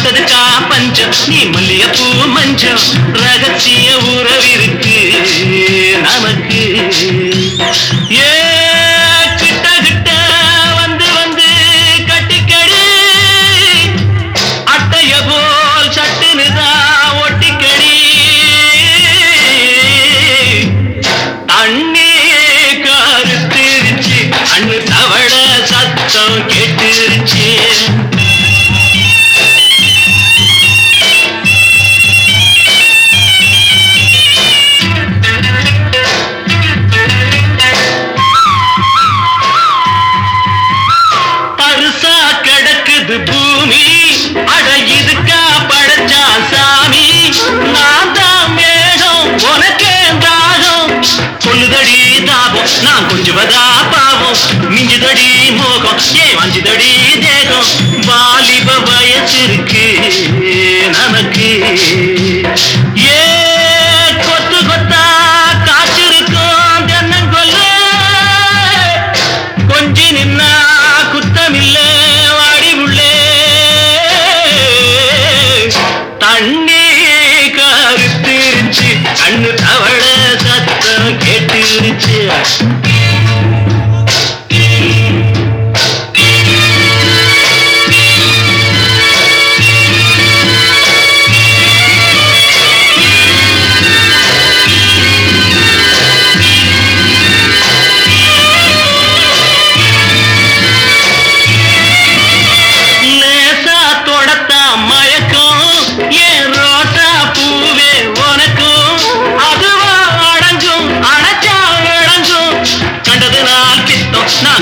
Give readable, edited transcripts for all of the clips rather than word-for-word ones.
தொட்டதுக்கா பஞ்சம் நீ மல்லிகைப்பூ மஞ்சம் ரகசிய உறவிருக்கு நமக்கு ஏ கிட்ட கிட்ட வந்து வந்து கட்டிக்கடி அட்டைய போல் சட்டுனுதான் ஒட்டிக்கடி தண்ணி கருத்திருச்சு அண்ணு தவள சத்தம் கேட்டுருச்சு பருசா கிடக்குது பூமி அட இதுக்கா படைச்சா சாமி நான் தான் மேகம் உனக்கே தாகம் கொள்ளுதடி தாபம் நான் கொஞ்சுவதா பாவம் மிஞ்சுதடி மோகம் ஏன் வஞ்சுதடி தேகம் வாலிப வயசிருக்கு நமக்கு ஏ கொத்து கொத்தா காய்ச்சிருக்கும் தென்னங்கொல்ல கொஞ்சி நின்னா குத்தமில்ல வாடி உள்ளே தண்ணி கருத்திருச்சு கண்ணு தவள சத்தம் கேட்டுருச்சு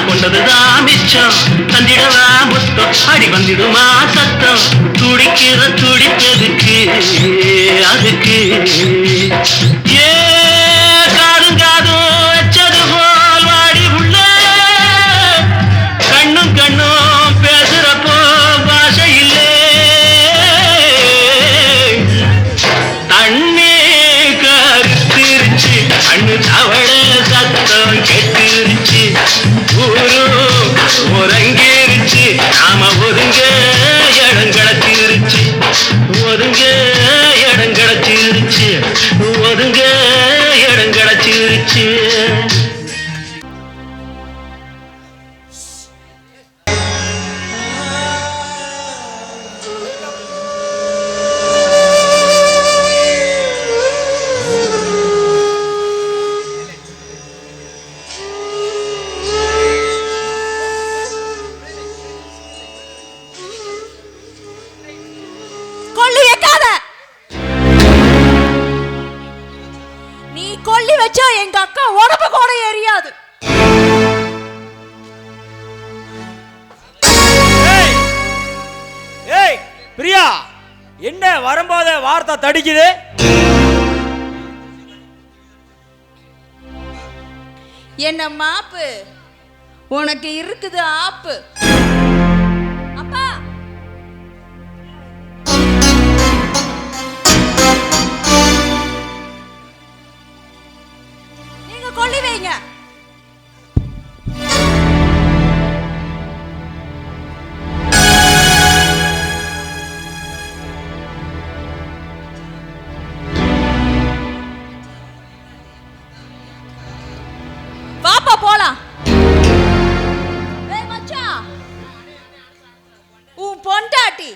கொண்டதுதான் மிச்சம் தந்திடவா முத்தம் அடி வந்திடுமா சத்தம் துடிக்கிற துடிப்பதுக்கு அதுக்கு ஏ காதும் காதும் வச்சது போல் வாடி உள்ள கண்ணும் கண்ணும் பேசுறப்போ பாஷை இல்லை தண்ணி கருத்திருச்சு கண்ணு தவள சத்தம் கெட்டுருச்சு ஒருங்கிருச்சு நாம ஒதுங்க இடம் கிடச்சிருச்சு ஒதுங்க இடம் கிடச்சிருச்சு ஒதுங்க இடம் கிடச்சிருச்சு எங்க அக்கா உடம்பு கூட எரியாது. ஏய் பிரியா, என்ன வரும்போது வார்த்தை தடிக்குது? என்ன மாப்பு உனக்கு இருக்குது ஆப்பு. அப்பா நீங்க கொல்லி வைங்க. வாப்பா போலாம். ஏய் மச்சான், உன் பொண்டாட்டி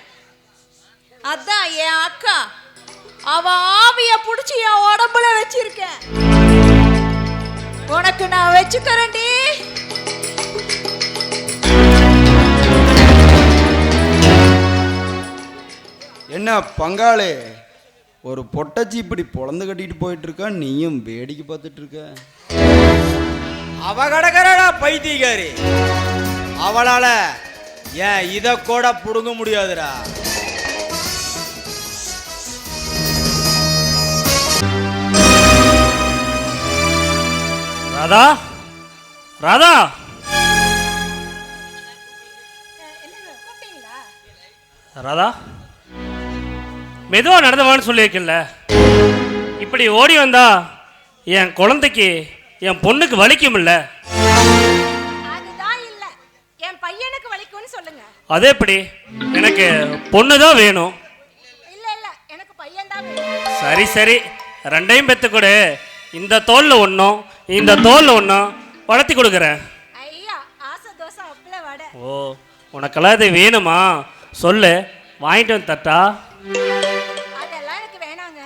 அதான் என் அக்கா, அவ ஆவிய புடிச்சு என் உடம்புல வச்சிருக்கேன். உனக்கு நான் வச்சுக்கிறேன்டி. என்ன பங்காளி, ஒரு பொட்டச்சி இப்படி பொழந்து கட்டிட்டு போயிட்டு இருக்க, நீயும் வேடிக்கை பார்த்துட்டு இருக்க. அவ கடற்கரடா பைத்தியக்காரி, அவளால ஏன் இத கூட புடுங்க முடியாதுடா. ராதா, ராதா, ராதா, மெதுவா நடந்தவான்னு சொல்லியிருக்கல. இப்படி ஓடி வந்தா என் குழந்தைக்கு என் பொண்ணுக்கு வலிக்கும் இல்ல? அதுதான் இல்ல, என் பையனுக்கு வலிக்கும்னு சொல்லுங்க. அதே எப்படி எனக்கு பொண்ணு தான் வேணும். இல்ல இல்ல எனக்கு பையன் தான் வேணும். சரி சரி, ரெண்டையும் பெற்று கொடு. இந்த தோல்ல ஒன்றும் இந்த தோல்ல ஒன்றும் வளர்த்தி கொடுக்குறேன். ஐயா ஆசை தோசை அப்பள வடை. ஓ, உனக்கெல்லாம் இது வேணுமா? சொல்லு, வாங்கிட்டு வந்து தட்டா? அதெல்லாம் எனக்கு வேணாங்க,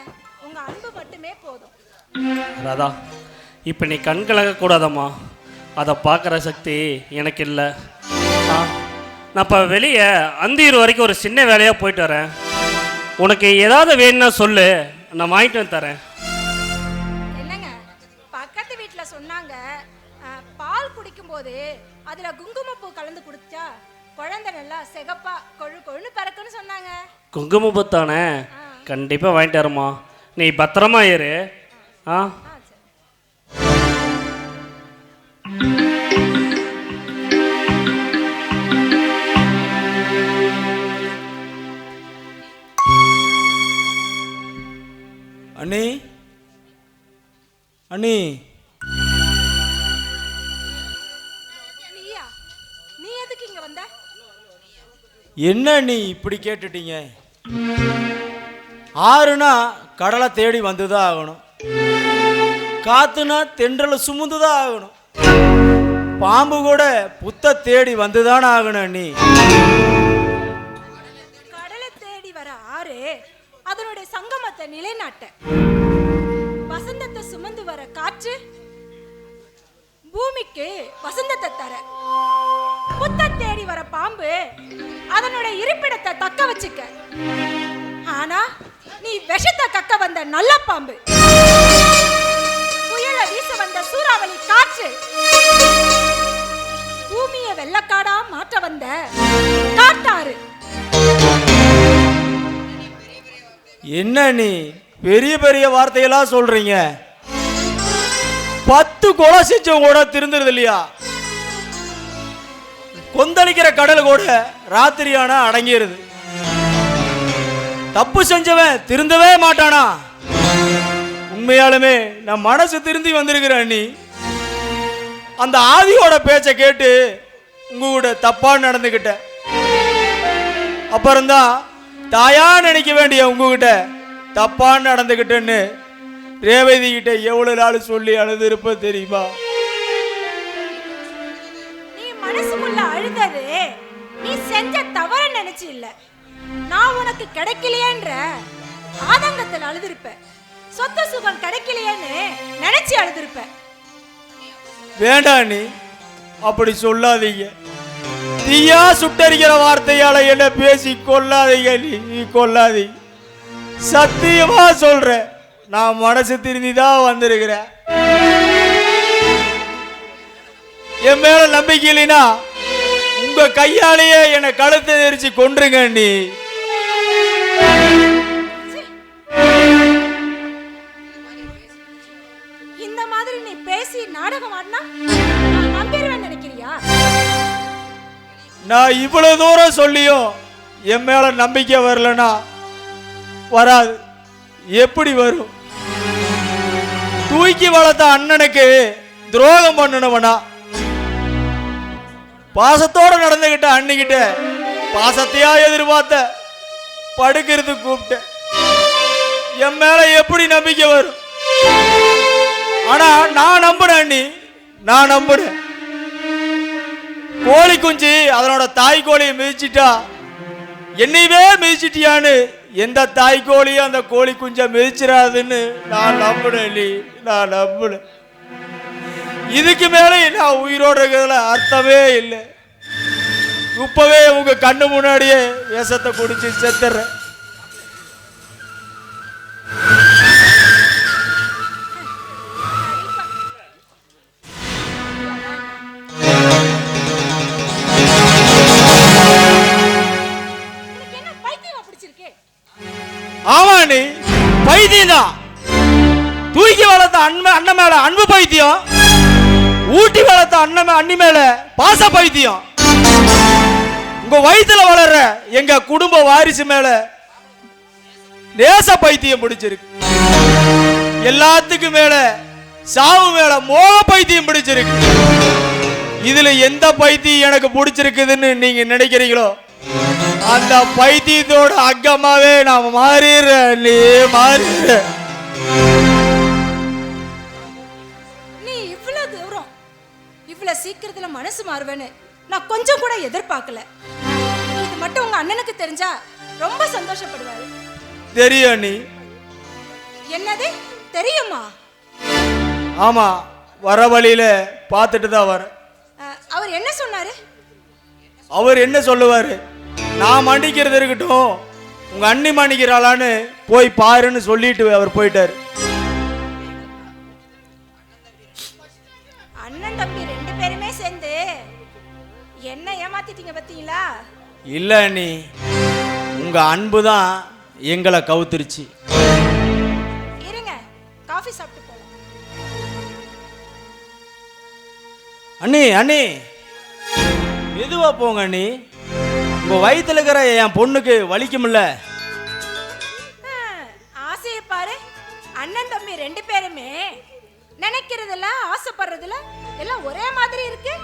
உங்க அன்பு மட்டுமே போதும். ராதா, இப்போ நீ கண் கலங்கக்கூடாதம்மா. அதை பார்க்குற சக்தி எனக்கு இல்லை. நான் இப்போ வெளியே அந்தியூர் வரைக்கும் ஒரு சின்ன வேலையாக போயிட்டு வரேன். உனக்கு ஏதாவது வேணும்னா சொல்லு, நான் வாங்கிட்டு வந்து தரேன். என்னங்க, பக்கத்து வீட்டுல சொன்னாங்க பால் குடிக்கும் போது அதுல குங்குமப்பூ கலந்து குடிச்சா குழந்தை நல்லா சிகப்பா கொழு கொழுன்னு பிறக்குன்னு சொன்னாங்க. குங்குமப்பூ தானே? கண்டிப்பாக வாங்கிட்டு வரமா. நீ பத்திரமா இரு. ஆ அண்ணி, அண்ணி, நீயா? நீ எதுக்கு இங்க வந்த? என்ன நீ இப்படி கேட்டுட்டீங்க? ஆறுனா கடலை தேடி வந்துதான் ஆகணும், காத்துனா தென்றலை சுமந்துதான் ஆகணும், பாம்பு கூட புத்த தேடி வந்துதான் ஆகணும். அண்ணி, கடலை தேடி வர ஆறு அதனுடைய சங்கமத்தை நிலைநாட்ட, வசந்தத்தை சுமந்து வர காற்று பூமிக்கு வசந்தத்தை தர, புத்த தேடி வர பாம்பு அதனுடைய இருப்பிடத்தை தக்க வச்சுக்க. ஆனா நீ விஷத்தை கக்க வந்த நல்ல பாம்பு, புயல வீச வந்த சூறாவளி காற்று, பூமியை வெள்ளக்காடா மாற்ற வந்த காட்டாறு. என்ன நீ பெரிய பெரிய வார்த்தையெல்லாம் சொல்றீங்க? 10 கொலை செஞ்சவங்க கூட திருந்துறது இல்லையா? கொந்தளிக்கிற கடல் கூட ராத்திரியானா அடங்கிடுது. தப்பு செஞ்சவன் திருந்தவே மாட்டானா? உண்மையாலுமே நான் மனசு திருந்தி வந்திருக்கிறேன். நீ அந்த ஆதியோட பேச்சை கேட்டு உங்க கூட தப்பா நடந்துகிட்ட. அப்புறம்தான் தாயா நினைக்க வேண்டிய உங்ககிட்ட தப்பா நடந்துகிட்டேன்னு ரேவதி கிட்ட எவ்வளவு நாள் சொல்லி அழுது இருப்ப தெரியுமா? நீ மனசுக்குள்ள அழுதது நீ செஞ்ச தவற நினைச்சு இல்ல, நான் உனக்கு கிடைக்கலையேன்ற ஆதங்கத்தில் அழுதிருப்ப, சொத்து சுகம் கிடைக்கலையேன்னு நினைச்சு அழுதிருப்ப. வேண்டாம், நீ அப்படி சொல்லாதீங்க. தீயா சுட்டரிக்கிற வார்த்தையால என்ன பேசி கொல்லாதீங்க. நீ கொல்லாதீங்க, சத்தியமா சொல்ற. நான் மனசு திருந்திதான் வந்திருக்கிறேன். என் மேல நம்பிக்கை இல்லைனா உங்க கையாலேயே என்னை கழுத்தை நெரிச்சு கொன்றுங்க. நீ இந்த மாதிரி நீ பேசி நாடகம் ஆடினா நான் நம்பிடுவேன் நினைக்கிறியா? நான் இவ்வளவு தூரம் சொல்லியும் என் மேல நம்பிக்கை வரலனா வராது. எப்படி வரும்? தூக்கி வளர்த்த அண்ணனுக்கு துரோகம் பண்ணணும்னா, பாசத்தோட நடந்துகிட்ட அண்ணிக்கிட்ட பாசத்தையா எதிர்பார்த்த படுக்கிறது கூப்பிட்ட. என் மேல எப்படி நம்பிக்கை வரும்? ஆனா நான் நம்புறேன் அண்ணி, நான் நம்புறேன். கோழி குஞ்சு அதனோட தாய் கோழியை மிதிச்சிட்டா என்னையவே மிதிச்சிட்டியான்னு எந்த தாய் கோழியும் அந்த கோழி குஞ்சை மிதிச்சிடாதுன்னு நான் நம்புறேன். நான் நம்புறேன். இதுக்கு மேலே நான் உயிரோடு இருக்கிறதுல அர்த்தமே இல்லை. இப்பவே உங்க கண்ணு முன்னாடியே விஷத்தை குடிச்சு செத்துறேன். ஆமா, நீ பைத்தியம் தான். தூக்கி வளர்த்த அண்ணன் மேல அன்பு பைத்தியம், ஊட்டி வளர்த்த அண்ணி மேல பாச பைத்தியம், உங்க வயிற்றுல வளர்ற எங்க குடும்ப வாரிசு மேல நேச பைத்தியம் பிடிச்சிருக்கு. எல்லாத்துக்கும் மேல சாவு மேல மோக பைத்தியம் பிடிச்சிருக்கு. இதுல எந்த பைத்தியம் எனக்கு பிடிச்சிருக்குதுன்னு நீங்க நினைக்கிறீங்களோ அந்த பைத்தியத்தோட அங்கமாவே நான் மாறிடுறேன் நீ மாறிடுற. நீ இவ்வளவு தூரம் இவ்வளவு சீக்கிரத்துல மனசு மாறுவேன்னு நான் கொஞ்சம் கூட எதிர்பார்க்கல. இது மட்டும் உங்க அண்ணனுக்கு தெரிஞ்சா ரொம்ப சந்தோஷப்படுவாரு. தெரியும் நீ. என்னது தெரியுமா? ஆமா, வர வழியில பார்த்துட்டு தான் வர. அவர் என்ன சொன்னாரு? அவர் என்ன சொல்லுவாரு, நான் மன்னிக்கிறது இருக்கட்டும், உங்க அண்ணி மன்னிக்கிறாளான்னு போய் பாருன்னு சொல்லிட்டு அவர் போயிட்டாரு. அண்ணன் தம்பி 2 பேருமே சேர்ந்து என்ன ஏமாத்திட்டீங்க பாத்தீங்களா? இல்ல நீ, உங்க அன்பு தான் எங்களை கவுத்துருச்சு. இருங்க, காஃபி சாப்பிட்டு போலாம். அண்ணி அண்ணி மெதுவா போங்க அண்ணி, உங்க வயித்துல இருக்கிற என் பொண்ணுக்கு வலிக்கும்ல. ஆசையை பாரு, அண்ணன் தம்பி 2 பேருமே நினைக்கிறதுல ஆசைப்படுறதுல எல்லாம் ஒரே மாதிரி இருக்கு.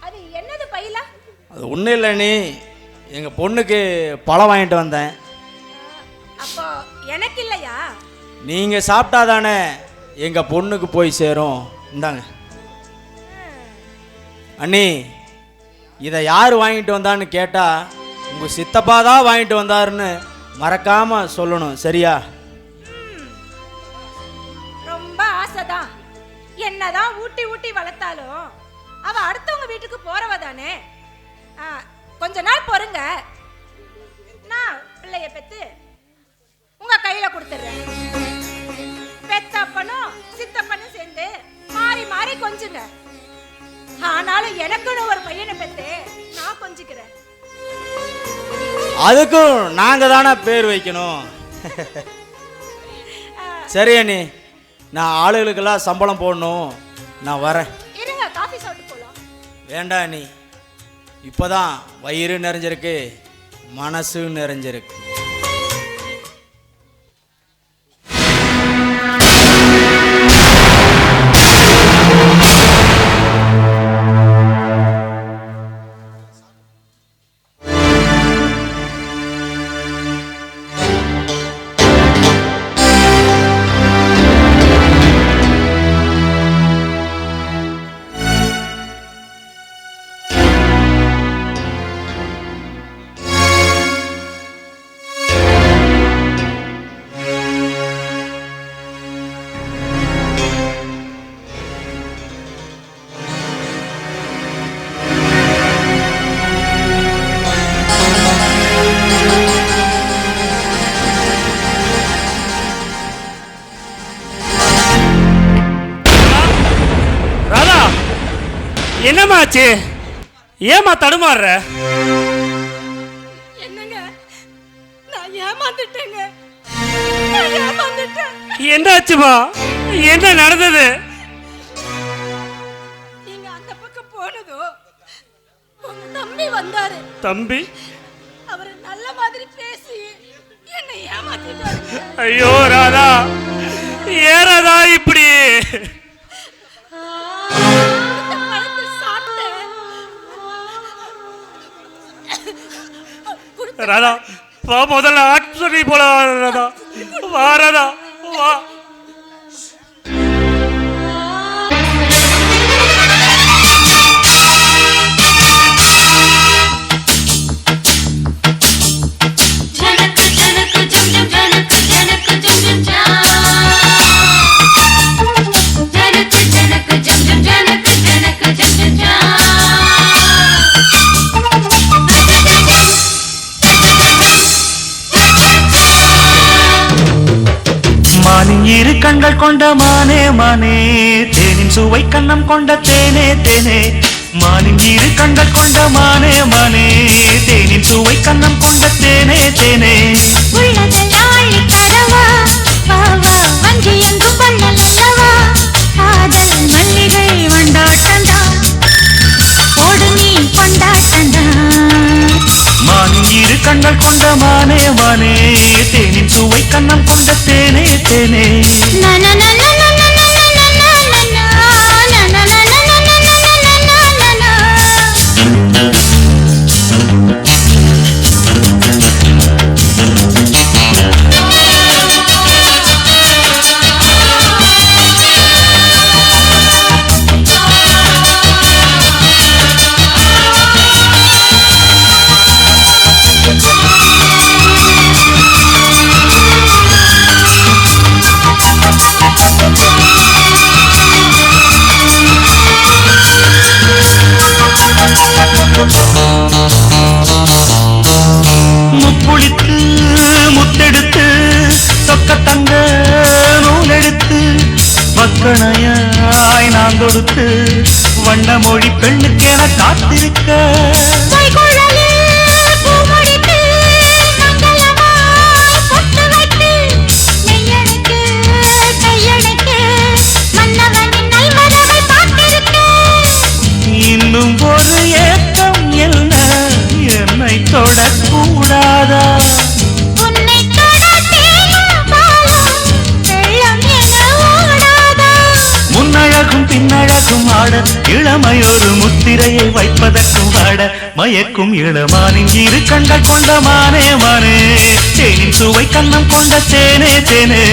அது என்னது பையில? அது ஒன்றும் இல்லை நீ, எங்க பொண்ணுக்கு பழம் வாங்கிட்டு வந்தேன். அப்போ எனக்கு இல்லையா? நீங்க சாப்பிட்டாதானே எங்க பொண்ணுக்கு போய் சேரும். இந்தாங்க அண்ணி, இதை யார் வாங்கிட்டு வந்தான்னு கேட்டா உங்க சித்தப்பா தான் வாங்கிட்டு வந்தாருன்னு மறக்காம சொல்லணும், சரியா? ரொம்ப ஆசைதான். என்னதான் ஊட்டி ஊட்டி வளர்த்தாலும் அவ அடுத்தவங்க வீட்டுக்கு போறவ தானே. கொஞ்ச நாள் பொறுங்க, நான் பிள்ளைய பெத்து உங்க கையில கொடுத்துறேன். பெத்தப்பனும் சித்தப்பனும் சேர்ந்து மாறி மாறி கொஞ்சுங்க. ஆனாலும் எனக்குன்னு ஒரு பையனை பெத்து நான் கொஞ்சிக்கிறேன். அதுக்கும் நாங்க தானே பேர் வைக்கணும். சரி அண்ணி, நான் ஆளுகளுக்கெல்லாம் சம்பளம் போடணும், நான் வரேன். இருங்க, காஃபி சாப்பிட்டு போலாம். வேண்டாம் அண்ணி, இப்போதான் வயிறு நிறைஞ்சிருக்கு, மனசு நிறைஞ்சிருக்கு. என்னம்மா ஆச்சு? ஏமா தடுமாறுற? என்னங்க, நான் ஏமாந்துட்டேங்க. நான் ஏமாந்துட்டேன். என்ன ஆச்சுமா? என்ன நடந்தது? நீங்க அந்த பக்கம் போனதோ உங்க தம்பி வந்தாரு. தம்பி? அவர் நல்ல மாதிரி பேசி என்னை ஏமாத்திட்டாரு. ஐயோ ராதா, ஏறாதா இப்படி? ராதா வா, முதல்ல ஆக்சுவலி போல ராதா, வா ராதா வா. இரு கண்கள் கொண்ட மானே மானே, தேனின் சுவை கண்ணம் கொண்ட தேனே தேனே. மானின் இரு கண்கள் கொண்ட மானே மானே, தேனின் சுவை கண்ணம் கொண்ட தேனே தேனே. உள்ளதெல்லாழி தரவா வாவா, வஞ்சி எங்கும் வள்ளல் அல்லவா, காதல் மல்லிகை வண்டாட்டந்தா, ஓடு நீ கொண்டாட்டந்தா. மானின் இரு கண்கள் கொண்ட மானே மானே, தேனின் சுவை கண்ணம் கொண்ட தேனே தேனே. நன நன நன நன நன நன நன நன நன நன நன நன. முக்குளித்து முத்தெடுத்து சொக்க தங்க நூலெடுத்து மக்கணையாய் நான் கொடுத்து வண்ண மொழி பெண்ணுக்கென காத்திருக்க இன்னும் ஒரு ஏக்கம் என்ன என்னை தொடக்கூடாதா முன்னழகும் பின்னழகும் ஆட இளமையொரு முத்திரையை வைப்பதற்கும் ஆட மயக்கும் இளமானின் இரு கண்கள் கொண்ட மானே மானே தேனின் சுவை கண்ணம் கொண்ட தேனே தேனே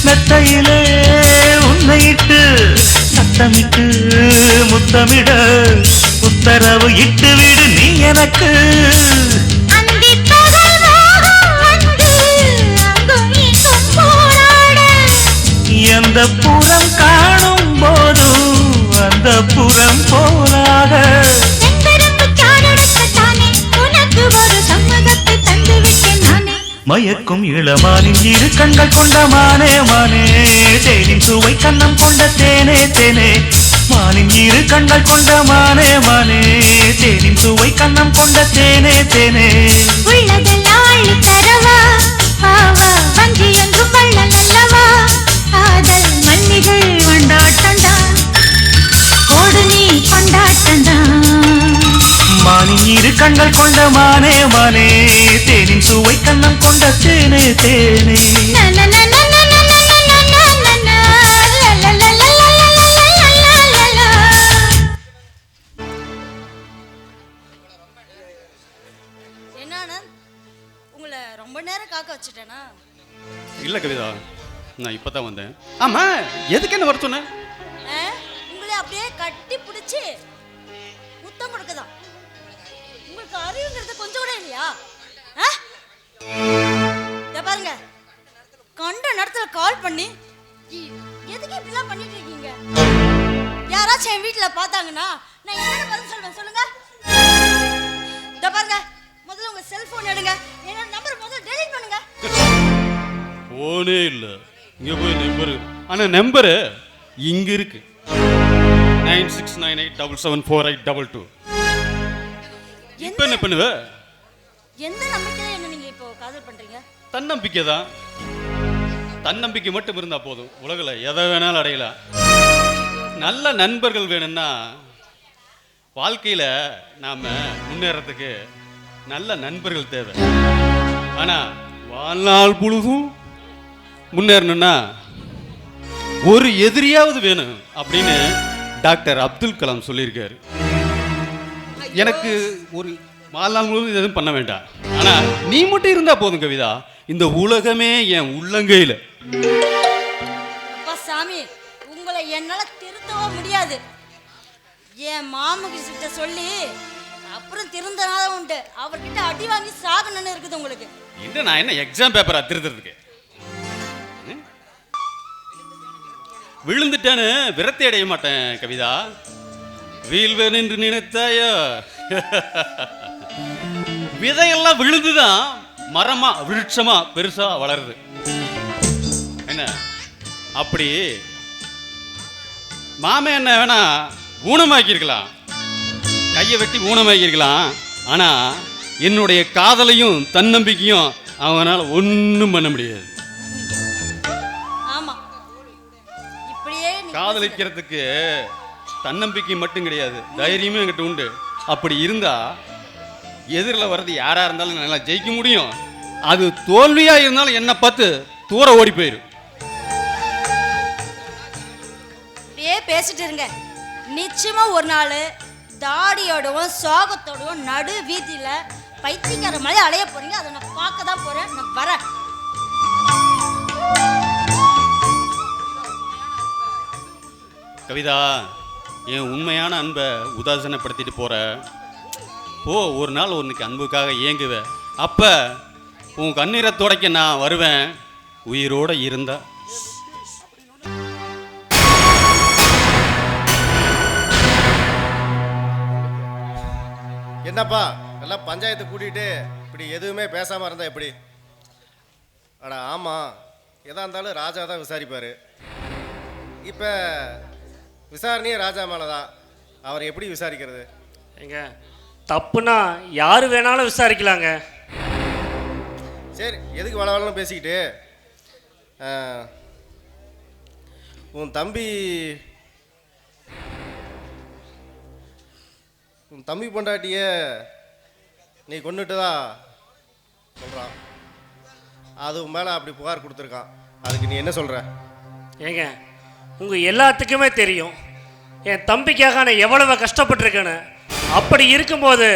மெத்தையிலே உன்னையிட்டு சத்தமிட்டு முத்தமிட உத்தரவு இட்டு விடு நீ எனக்கு எந்த புறம் காணும் போதும் அந்த புறம் போலாக மயக்கும் இளமானின் இரு கண்கள் கொண்ட மானே மானே தேனின் சுவை கண்ணம் கொண்ட தேனே தேனே மானின் இரு கண்கள் கொண்ட மானே மானே தேனின் சுவை கண்ணம் கொண்ட தேனே தேனே மானின் இரு கண்கள் கொண்ட மானே மானே தேனின் சுவை கண்ணம் கொண்ட தேனே தேனே என்ன உங்களை ரொம்ப நேரம் காக்க வச்சுட்டேனா? இல்லை கவிதா, நான் இப்போ தான் வந்தேன். ஆமாம், எதுக்கு என்ன வர சொன்னேன்? உங்களை அப்படியே கட்டி பிடிச்சி முத்தம் கொடுக்கதான். உங்களுக்கு அறிவுங்கிறது கொஞ்சம் கூட இல்லையா? பாருங்க, கண்ட நேரத்துல கால் பண்ணி எதுக்கு இப்படிலாம் பண்ணிட்டு இருக்கீங்க? யாராச்சும் என் வீட்டுல பார்த்தாங்கன்னா நான் என்ன பதில் சொல்வேன் சொல்லுங்க? பாருங்க, முதல்ல உங்க செல்போன் எடுங்க, என்னோட நம்பர் முதல்ல டெலீட் பண்ணுங்க. போனே இல்லை, இங்கே போய் நம்பரு. ஆனால் நம்பரு இங்கே இருக்கு, 9698774822. இப்போ என்ன பண்ணுவ? எந்த நம்பிக்கையில என்ன நீங்க இப்போ காதல் பண்றீங்க? தன்னம்பிக்கை தான். தன்னம்பிக்கை மட்டும் இருந்தா போதும், உலகில் எதை வேணாலும் அடையலாம். நல்ல நண்பர்கள் வேணும்னா வாழ்க்கையில நாம முன்னேறதுக்கு நல்ல நண்பர்கள் தேவை. ஆனா வாழ்நாள் பொழுதும் முன்னேறணும்னா ஒரு எதிரியாவது வேணும் அப்படின்னு டாக்டர் அப்துல் கலாம் சொல்லியிருக்காரு. எனக்கு ஒரு வாழ்நாள் முழுவதும் எதுவும் பண்ண வேண்டாம், ஆனா நீ மட்டும் இருந்தா போதும் கவிதா, இந்த உலகமே என் உள்ளங்கையில. அப்பா சாமி, உங்களை என்னால திருத்தவும் முடியாது. என் மாமகிட்ட சொல்லி அப்புறம் திருந்தனால உண்டு, அவர்கிட்ட அடி வாங்கி சாகணும்னு இருக்குது உங்களுக்கு. என்ன நான் என்ன எக்ஸாம் பேப்பரா திருத்துறதுக்கு? விழுந்துட்டேன்னு விரத்தி அடைய மாட்டேன் கவிதா, வீழ்வேன் என்று நினைத்தாயோ. விதையெல்லாம் விழுந்துதான் மரமா விருட்சமா பெருசா வளருது. என்ன அப்படி மாமே என்ன வேணா ஊனமாக்கியிருக்கலாம், கையை வெட்டி ஊனமாக்கியிருக்கலாம், ஆனா என்னுடைய காதலையும் தன்னம்பிக்கையும் அவனால ஒன்றும் பண்ண முடியாது. ஆமா, இப்படியே காதலிக்கிறதுக்கு தன்னம்பிக்கை மட்டும் கிடையாது, தைரியமும் என்கிட்ட உண்டு. அப்படி இருந்தா எதிரில் வர்றது யாரா இருந்தாலும் நல்லா ஜெயிக்க முடியும். அது தோல்வியா இருந்தாலும் என்ன பார்த்து தூர ஓடி போயிரு. அப்படியே பேசிட்டு இருங்க. நிச்சயமா ஒரு நாள் தாடியோடவும் சோகத்தோடவும் நடு வீதியில பைத்தியக்கார மலை அலைய போறீங்க. அதை நான் பார்க்க தான் போறேன். நான் வரேன். கவிதா, என் உண்மையான அன்பை உதாசீனப்படுத்திட்டு போற ஒரு நாள் உனக்கு அன்புக்காக ஏங்குவ. அப்ப உன் கண்ணீரை துடைக்க நான் வருவேன், உயிரோட இருந்தா. என்னப்பா எல்லாம் பஞ்சாயத்து கூட்டிகிட்டு இப்படி எதுவுமே பேசாமல் இருந்தால் எப்படி? அட ஆமாம், எதாக இருந்தாலும் ராஜா தான் விசாரிப்பார். இப்போ விசாரணையே ராஜா மேலே தான். அவர் எப்படி விசாரிக்கிறது? ஏங்க, தப்புனா யார் வேணாலும் விசாரிக்கலாங்க. சரி, எதுக்கு வளவளன்னு பேசிக்கிட்டு? உன் தம்பி பொண்டாட்டிய நீ கொண்டுட்டுதா சொல்கிறான். அது மேலே அப்படி புகார் கொடுத்துருக்கான். அதுக்கு நீ என்ன சொல்கிற? ஏங்க, உங்கள் எல்லாத்துக்குமே தெரியும் என் தம்பிக்காக நான் எவ்வளவு கஷ்டப்பட்டிருக்கேன்னு. அப்படி இருக்கும்போது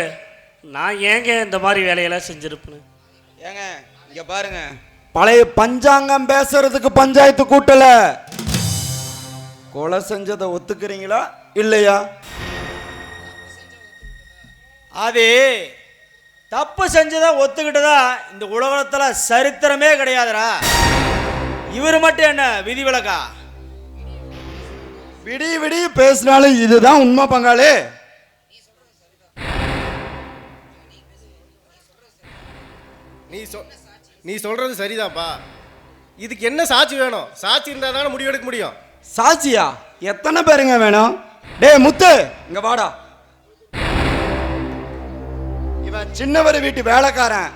நான் ஏங்க இந்த மாதிரி வேலையெல்லாம் செஞ்சுருப்பேன்? ஏங்க இங்க பாருங்க, பழைய பஞ்சாங்கம் பேசுறதுக்கு பஞ்சாயத்து கூட்டல. கொலை செஞ்சதை ஒத்துக்கிறீங்களா இல்லையா? அது தப்பு செஞ்சதை ஒத்துக்கிட்டதா இந்த உலகத்துல சரித்திரமே கிடையாதுடா. இவர் மட்டும் என்ன விதிவிலக்கா? விடிய பேசினாலும் இதுதான் உண்மை பங்காளி. நீ சொல்றது சரிதான்ப்பா. இதுக்கு என்ன சாட்சி வேணும்? சாட்சி இருந்தால் தானே முடிவெடுக்க முடியும். சாட்சியா? எத்தனை பேருங்க வேணும்? டேய் முத்து, இங்க வாடா. இவன் சின்னவர் வீட்டு வேலைக்காரன்.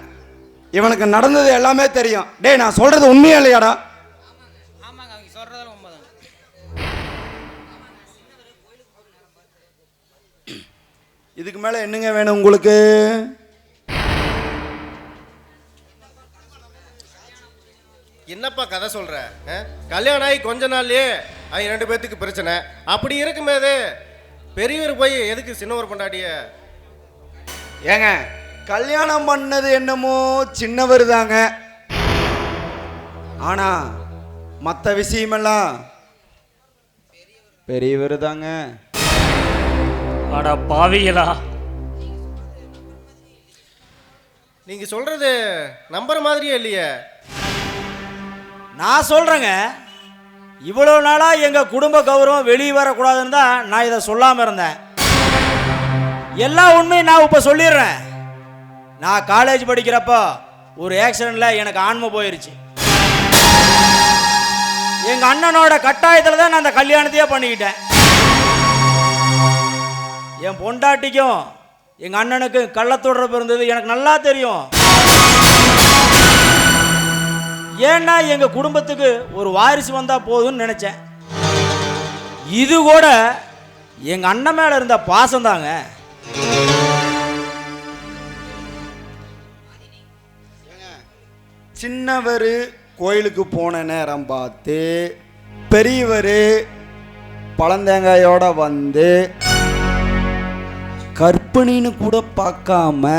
இவனுக்கு நடந்தது எல்லாமே தெரியும். டேய், நான் சொல்றது உண்மையா இல்லையாடா? ஆமாங்க, அவங்க சொல்றதெல்லாம் உண்மைதான். இதுக்கு மேல என்னங்க வேணும் உங்களுக்கு? என்னப்பா கதை சொல்ற? கல்யாணம் ஆகி கொஞ்ச நாள்லயே அவங்க 2 பேத்துக்கு பிரச்சனை. அப்படி இருக்கும்போது பெரியவர் போய் எதுக்கு சின்னவர் பொண்டாட்டிய? ஏங்க, கல்யாணம் பண்ணது என்னமோ சின்னவர் தாங்க, ஆனா மற்ற விஷயமெல்லாம் பெரியவர் தாங்க. அட பாவிகளா, நீங்க சொல்றது நம்புற மாதிரியே இல்லையே. நான் சொல்றேங்க, இவ்வளோ நாளா எங்க குடும்ப கௌரவம் வெளியே வரக்கூடாதுன்னு தான் நான் இதை சொல்லாம இருந்தேன். எல்லா உண்மையும் நான் இப்ப சொல்லிடுறேன். நான் காலேஜ் படிக்கிறப்போ ஒரு ஆக்சிடென்ட்ல எனக்கு ஆன்மை போயிருச்சு. எங்க அண்ணனோட கட்டாயத்தில் தான் நான் அந்த கல்யாணத்தையே பண்ணிக்கிட்டேன். என் பொண்டாட்டிக்கும் எங்க அண்ணனுக்கு கள்ளத்தொடர்பு இருந்தது எனக்கு நல்லா தெரியும். ஏன்னா எங்க குடும்பத்துக்கு ஒரு வாரிசு வந்தா போதும்னு நினைச்சேன். இது கூட எங்க அண்ணன் மேல இருந்த பாசம் தாங்க. சின்னவர் கோயிலுக்கு போன நேரம் பார்த்து பெரியவர் பழந்தேங்காயோட வந்து கர்ப்பிணின்னு கூட பார்க்காம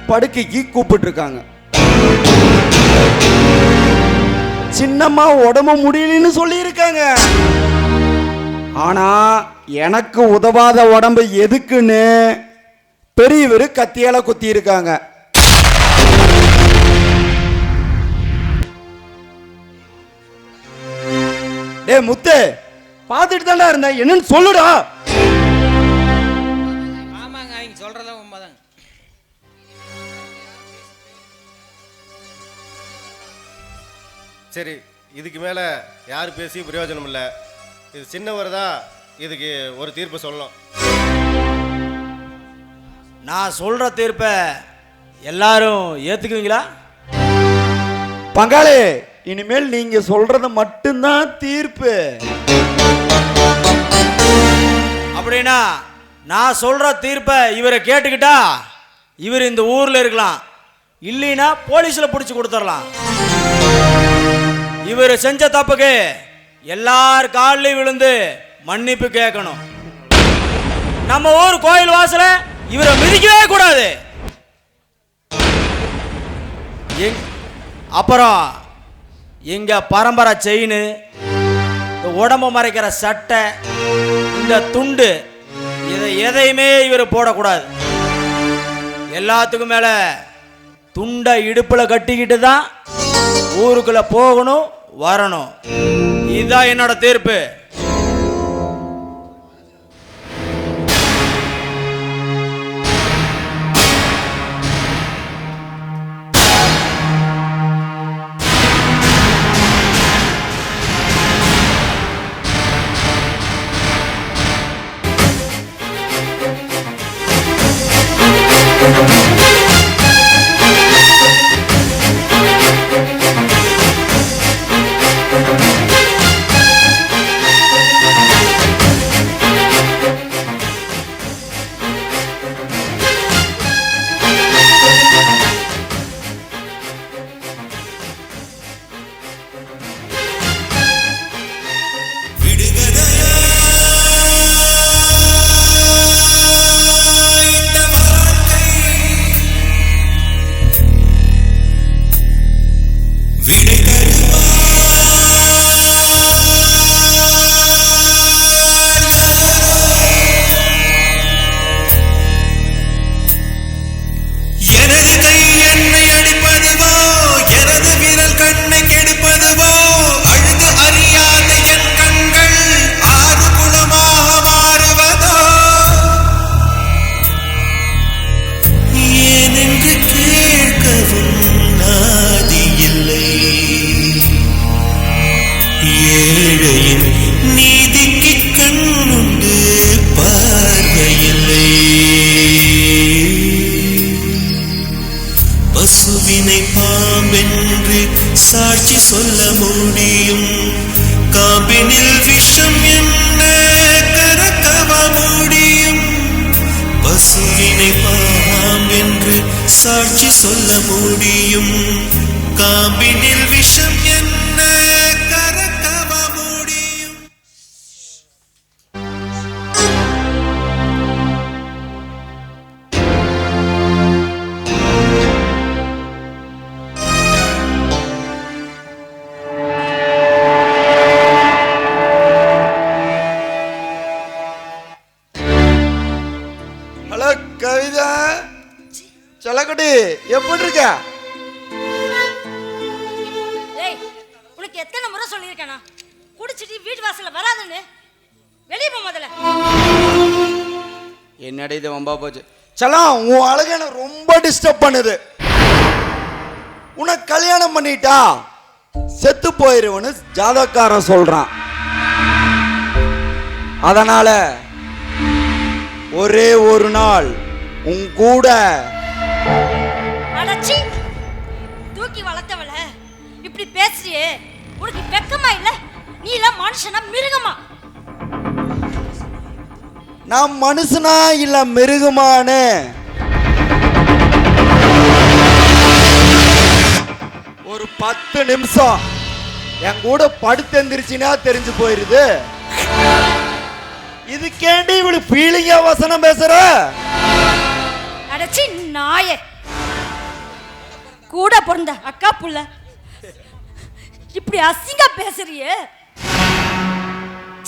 படுக்கைக்கு கூப்பிட்டுருக்காங்க. சின்னம்மா உடம்பு முடியலன்னு சொல்லியிருக்காங்க. ஆனா எனக்கு உதவாத உடம்பு எதுக்குன்னு பெரியவர் கத்தியால குத்தி இருக்காங்க. டே முத்து, பார்த்துட்டு தானே இருந்தேன், என்னன்னு சொல்லுடா. ஆமாங்க, அவங்க சொல்றதும் உண்மைதாங்க. சரி, இதுக்கு மேலே யார் பேசியும் பிரயோஜனம் இல்லை. இது சின்னவர் தான் இதுக்கு ஒரு தீர்ப்பு சொல்லணும். நான் சொல்ற தீர்ப்பை எல்லாரும் ஏத்துக்குவீங்களா? பங்காளி, இனிமேல் நீங்க சொல்றது மட்டும்தான் தீர்ப்பு. அப்படின்னா நான் சொல்ற தீர்ப்பை இவரை கேட்டுக்கிட்டா இவர் இந்த ஊர்ல இருக்கலாம், இல்லைன்னா போலீஸ்ல பிடிச்சி கொடுத்துடலாம். இவர் செஞ்ச தப்புக்கு எல்லார் காலிலையும் விழுந்து மன்னிப்பு கேட்கணும். நம்ம ஊர் கோயில் வாசல இவரை மிதிக்கவே கூடாது. அப்புறம் எங்க பரம்பரை செயின், உடம்பு மறைக்கிற சட்டை, இந்த துண்டு, இதை எதையுமே இவர் போடக்கூடாது. எல்லாத்துக்கும் மேல துண்டை இடுப்புல கட்டிக்கிட்டு தான் ஊருக்குள்ள போகணும் வரணும். இதுதான் என்னோட தீர்ப்பு. பசுவினை பாம்பென்று சாட்சி சொல்ல முடியும், காம்பினில் விஷம் என்ன கறக்கவ முடியும். பசுவினை பாம்பென்று சாட்சி சொல்ல முடியும், காம்பினில் விஷம் என்ன கறக்கவ முடியும். கவிதா செல்லக்குட்டி எப்படி இருக்க? உனக்கு எத்தனை முறை சொல்லியிருக்கேனா குடிச்சிட்டு வீட்டு வாசல்ல வராதுன்னு? வெளியே போ முதல்ல. என்னடி இது வம்பா போச்சு. செல்லம், உன் அழகு எனக்கு ரொம்ப டிஸ்டர்ப் பண்ணுது. உனக்கு கல்யாணம் பண்ணிட்டா செத்து போயிருவன்னு ஜாதகாரன் சொல்றான். அதனால ஒரே ஒரு நாள் உன் கூட அடச்சி தூக்கி வளர்த்தவள இப்படி பேசுறியே, உனக்கு வெக்கமா இல்ல? நீ எல்லாம் மனுஷனா மிருகமா? நான் மனுஷனா இல்ல மிருகமானு ஒரு 10 நிமிஷம் என் கூட படுத்து எந்திரிச்சினா தெரிஞ்சு போயிருது. இதுக்கேண்டி இவளு ஃபீலிங்கா வசனம் பேசுற? அடச்சி நாயே, கூட பிறந்த அக்கா புள்ள இப்படி அசிங்கா பேசுறியே.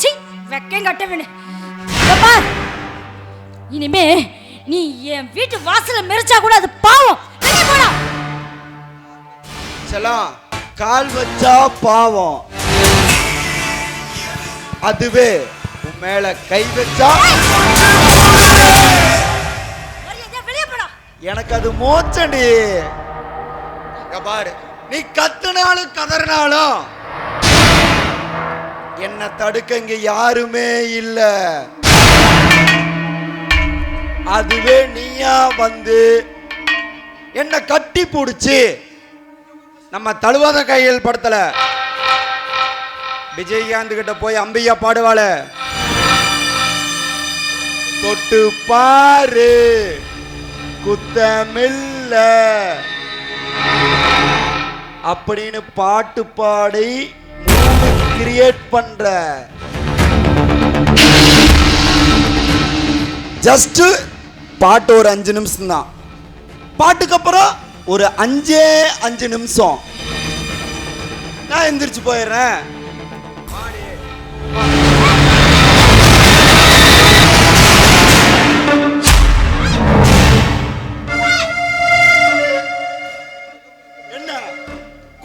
சி வெக்கம் கட்டவனே. இனிமே நீ என் வீட்டு வாசல மெரிச்சா கூட அது பாவம். போடா. செல்லம், கால் வச்சா பாவம், அதுவே உன் மேல கை வச்சா எனக்கு அது மோச்சண்டி. பாரு, நீ கத்துனாலும் கதறினாலும் என்ன தடுக்க இங்க யாருமே இல்ல. அதுவே நீயா வந்து என்ன கட்டி பிடிச்சி நம்ம தழுவாத கையில் படத்துல விஜயகாந்த் கிட்ட போய் அம்பியா பாடுவாள, தொட்டு பாரு குத்தமில்ல அப்படின்னு பாட்டு பாடி கிரியேட் பண்ற. ஜஸ்ட் பாட்டு ஒரு 5 நிமிஷம் தான். பாட்டுக்கு அப்புறம் ஒரு 5 நிமிஷம் நான் எந்திரிச்சு போயிடுறேன். என்ன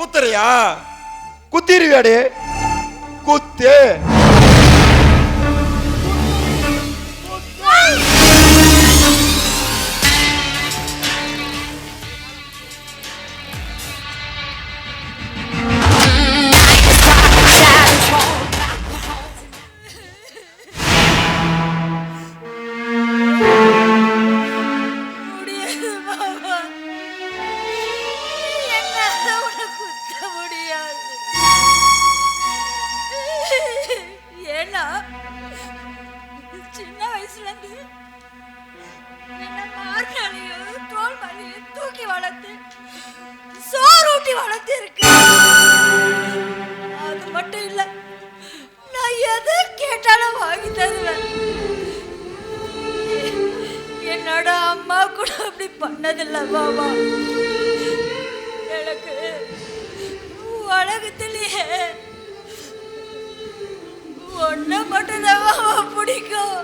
குத்துறியா? குத்திருவியாடு, குத்து. முடியாது மாமா, என்னால உன்னை குத்த முடியாது. ஏன்னா சின்ன வயசுல இருந்து என்ன மார்கழியும் தோல் மலையும் தூக்கி வளர்த்து சோறு ஊட்டி வளர்த்து இருக்கு. அது மட்டும் இல்ல, நான் எதை கேட்டாலும் வாங்கி தருவேன். என்னோட அம்மா கூட அப்படி பண்ணதில்ல மாமா. எனக்கு உலகத்திலேயே ஒன்ன மட்டும்தான் மாமா பிடிக்கும்.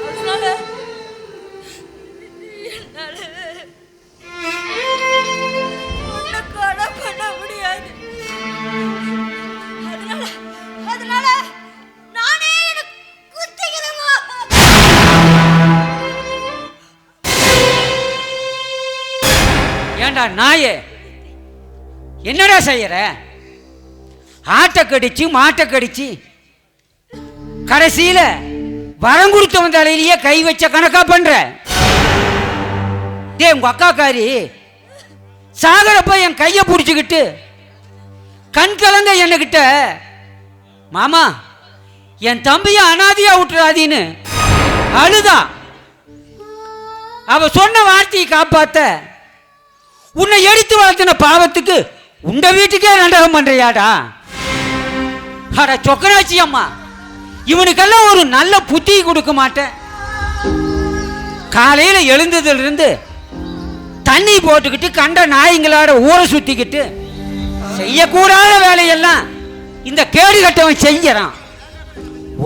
அதனால என்னால ஒன்ன கொலை பண்ண முடியாது. அதனால நானே எனக்கு குத்திக்கிறேமா. ஏண்டா நாயே, என்னடா செய்யற? ஆட்டை கடிச்சு மாட்டை கடிச்சு கடைசியில வரம் கொடுத்தவன் தலையிலேயே கை வச்ச கணக்கா பண்ற. டே, உங்க அக்காக்காரி சாகரப்ப என் கைய பிடிச்சுக்கிட்டு கண் கலங்க என்னகிட்ட, மாமா என் தம்பிய அனாதையா விட்டுறாதீன்னு அழுதா. அவ சொன்ன வார்த்தையை காப்பாத்த உன்னை எடுத்து வளர்த்தின பாவத்துக்கு உண்ட வீட்டுக்கே நாடகம் பண்றியாடா? அட சொக்கனாச்சி அம்மா, இவனுக்கெல்லாம் ஒரு நல்ல புத்தி கொடுக்க மாட்டேன். காலையில எழுந்ததுல இருந்து தண்ணி போட்டுக்கிட்டு கண்ட நாய்ங்களோட ஊரை சுத்திக்கிட்டு செய்யக்கூடாத வேலையெல்லாம் இந்த கேடு கட்டவன் செஞ்சான்.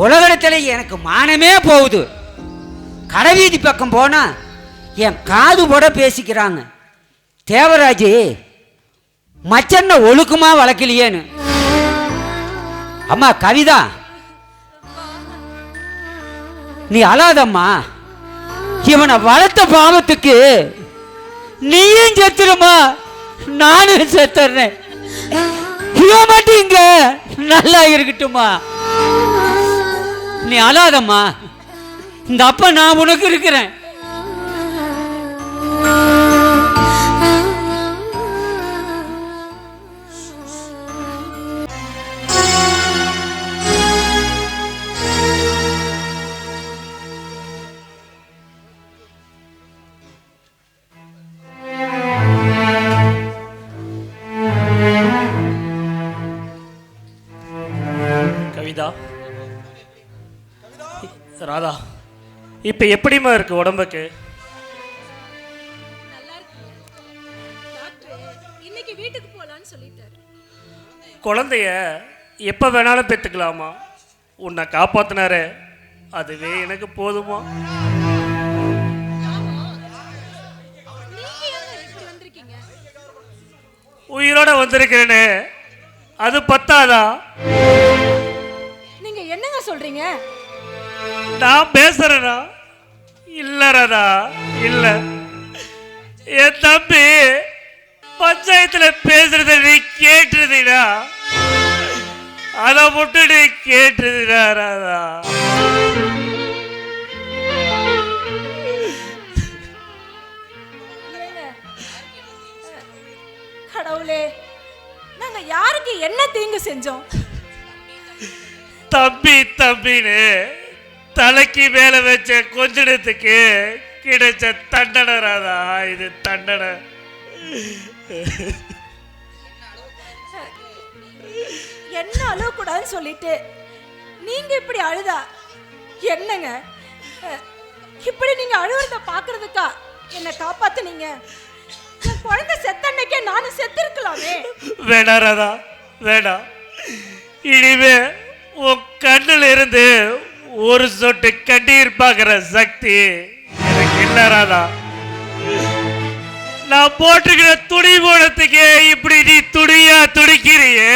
உலகத்துல எனக்கு மானமே போகுது. கடைவீதி பக்கம் போனா என் காது போட பேசிக்கிறாங்க, தேவராஜ் மச்சன்ன ஒழுக்குமா வளர்க்கலையேன்னு. அம்மா கவிதா, நீ அழாதம்மா. இவனை வளர்த்த பாவத்துக்கு நீயும் செத்துருமா, நானும் செத்துறேன். இவன் மட்டும் இங்க நல்லா இருக்கட்டுமா. நீ அழாதம்மா. இந்த அப்பா நான் உனக்கு இருக்கிறேன். கவிதா, ராதா, இப்ப எப்படிமா இருக்கு உடம்புக்கு? நல்லா இருக்குங்க. டாக்டர் இன்னைக்கு வீட்டுக்கு போலான்னு சொல்லிட்டாரு. குழந்தைய எப்ப வேணாலும் பெற்றுக்கலாமா? உன்னை காப்பாத்தினாரே, அதுவே எனக்கு போதுமா? நீங்க ஏங்க இப்படி வந்திருக்கீங்க? உயிரோட வந்திருக்கிறேனே, அது பத்தாதா? நீங்க என்னங்க சொல்றீங்க? நான் பேசுறேனா? இல்ல ராதா, இல்ல. என் தம்பி பஞ்சாயத்துல பேசுறத நீ கேட்டுறதுடா, அதை மட்டும் நீ கேட்டுறதுடா ராதா. ஏங்க யாருக்கு என்ன தீங்கு செஞ்சோம்? தம்பி தம்பின்னு தலைக்கு மேல வச்ச கொஞ்சத்துக்கு கிடைச்ச தண்டனை ராதா, இது தண்டனை. என்ன அழுவக்கூடாதுன்னு சொல்லிட்டு நீங்க இப்படி அழுதா என்னங்க? இப்படி நீங்க அழுவுறத பாக்குறதுக்கா என்ன காப்பாத்துனீங்க? என் குழந்தை செத்தன்னைக்கே நானும் செத்திருக்கலாமே. வேணாம் ராதா, வேணாம். இனிமே உன் கண்ணுல இருந்து ஒரு சொட்டு கண்ணீர் பார்க்கிற சக்தி எனக்கு இல்ல ராதா. நான் போட்டுக்கிற துணி போனதுக்கே இப்படி நீ துணியா துடிக்கிறியே,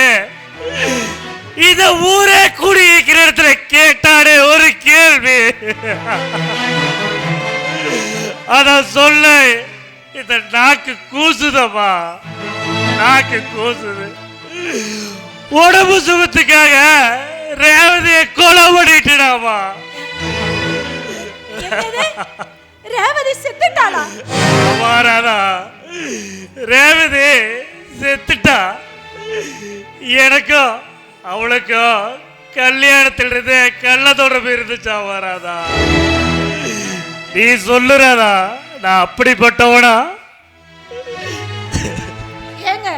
இத ஊரே குடிக்கிற இடத்துல கேட்டானே ஒரு கேள்வி, அத சொல்ல இந்த நாக்கு கூசுதம்மா, நாக்கு கூசுது. உடம்பு சுகத்துக்காக ரேவதியை கொலை பண்ணிட்டுடாமா. ரேவதி செத்துட்டாளா? ராதா, ரேவதி செத்துட்டா. எனக்கும் அவளுக்கும் கல்யாணத்திலிருந்து கள்ள தொடர்பு இருந்துச்சா வராதா? நீ சொல்லுறாதா நான் அப்படிப்பட்டவனா? ஏங்க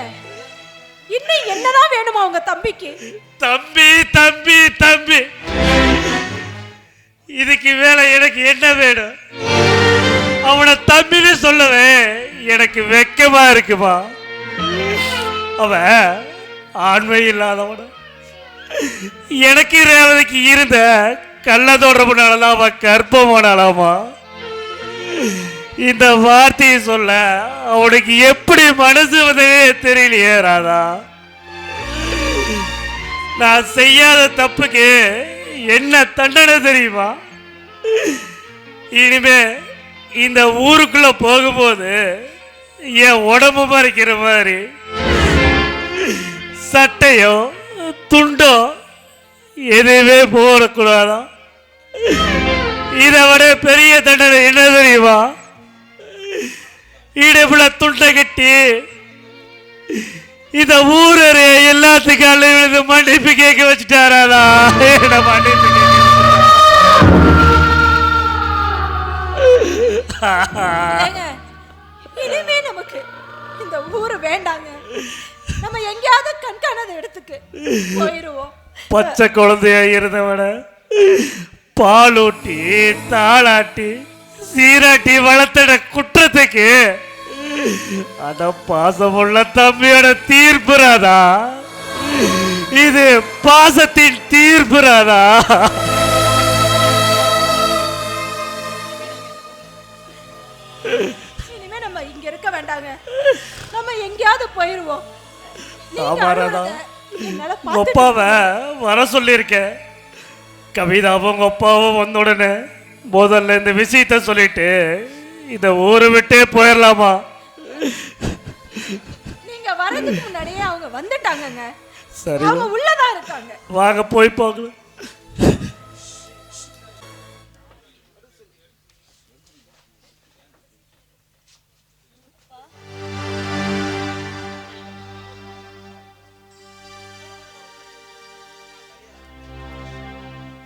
இன்னும் என்னதான் வேணுமா உங்க தம்பிக்கு? தம்பி தம்பி தம்பி, இதுக்கு மேல எனக்கு என்ன வேணும்? அவனை தம்பின்னு சொல்லவே எனக்கு வெக்கமா இருக்குமா? அவன் ஆண்மை இல்லாதவன, எனக்கு ரேவதிக்கு இருந்த கள்ள தொடர்புனாலதான் அவன் கர்ப்பமானாலாமா? இந்த வார்த்தையை சொல்ல அவனுக்கு எப்படி மனசு வந்ததே தெரியலையே ராதா. நான் செய்யாத தப்புக்கு என்ன தண்டனை தெரியுமா? இனிமே இந்த ஊருக்குள்ள போகும்போது என் உடம்பு மறைக்கிற மாதிரி சட்டையோ துண்டோ எதுவுமே போடக்கூடாதான். இதை விட பெரிய தண்டனை என்ன தெரியுமா? இடுப்புல துண்டை கட்டி இந்த ஊரே எல்லாத்துக்கும் மன்னிப்பு கேட்க வச்சுட்டாராதா. மன்னிப்பு இனிமே நமக்கு இந்த ஊரு வேண்டாங்க. நம்ம எங்கேயாவது கண்காணாத இடத்துக்கு போயிருவோம். பச்சை குழந்தையா இருந்தவன பாலூட்டி தாளாட்டி சீராட்டி வளர்த்தட குற்றத்துக்கு அத பாசமுள்ள தம்பியோட தீர்ப்புறாதா? இது பாசத்தின் தீர்ப்புறாதா? இனிமே நம்ம இங்க இருக்க வேண்டாங்க. நம்ம எங்கேயாவது போயிருவோம். அப்பாவை வர சொல்லியிருக்கேன். கவிதாவும் உங்க அப்பாவும் வந்த உடனே முதல்ல இந்த விஷயத்த சொல்லிட்டு இந்த ஊரை விட்டே போயிடலாமா? நீங்க வரதுக்கு முன்னாடியே அவங்க வந்துட்டாங்கங்க. சரி, அவங்க உள்ளதா இருக்காங்க. வாங்க போய் பார்க்கலாம்.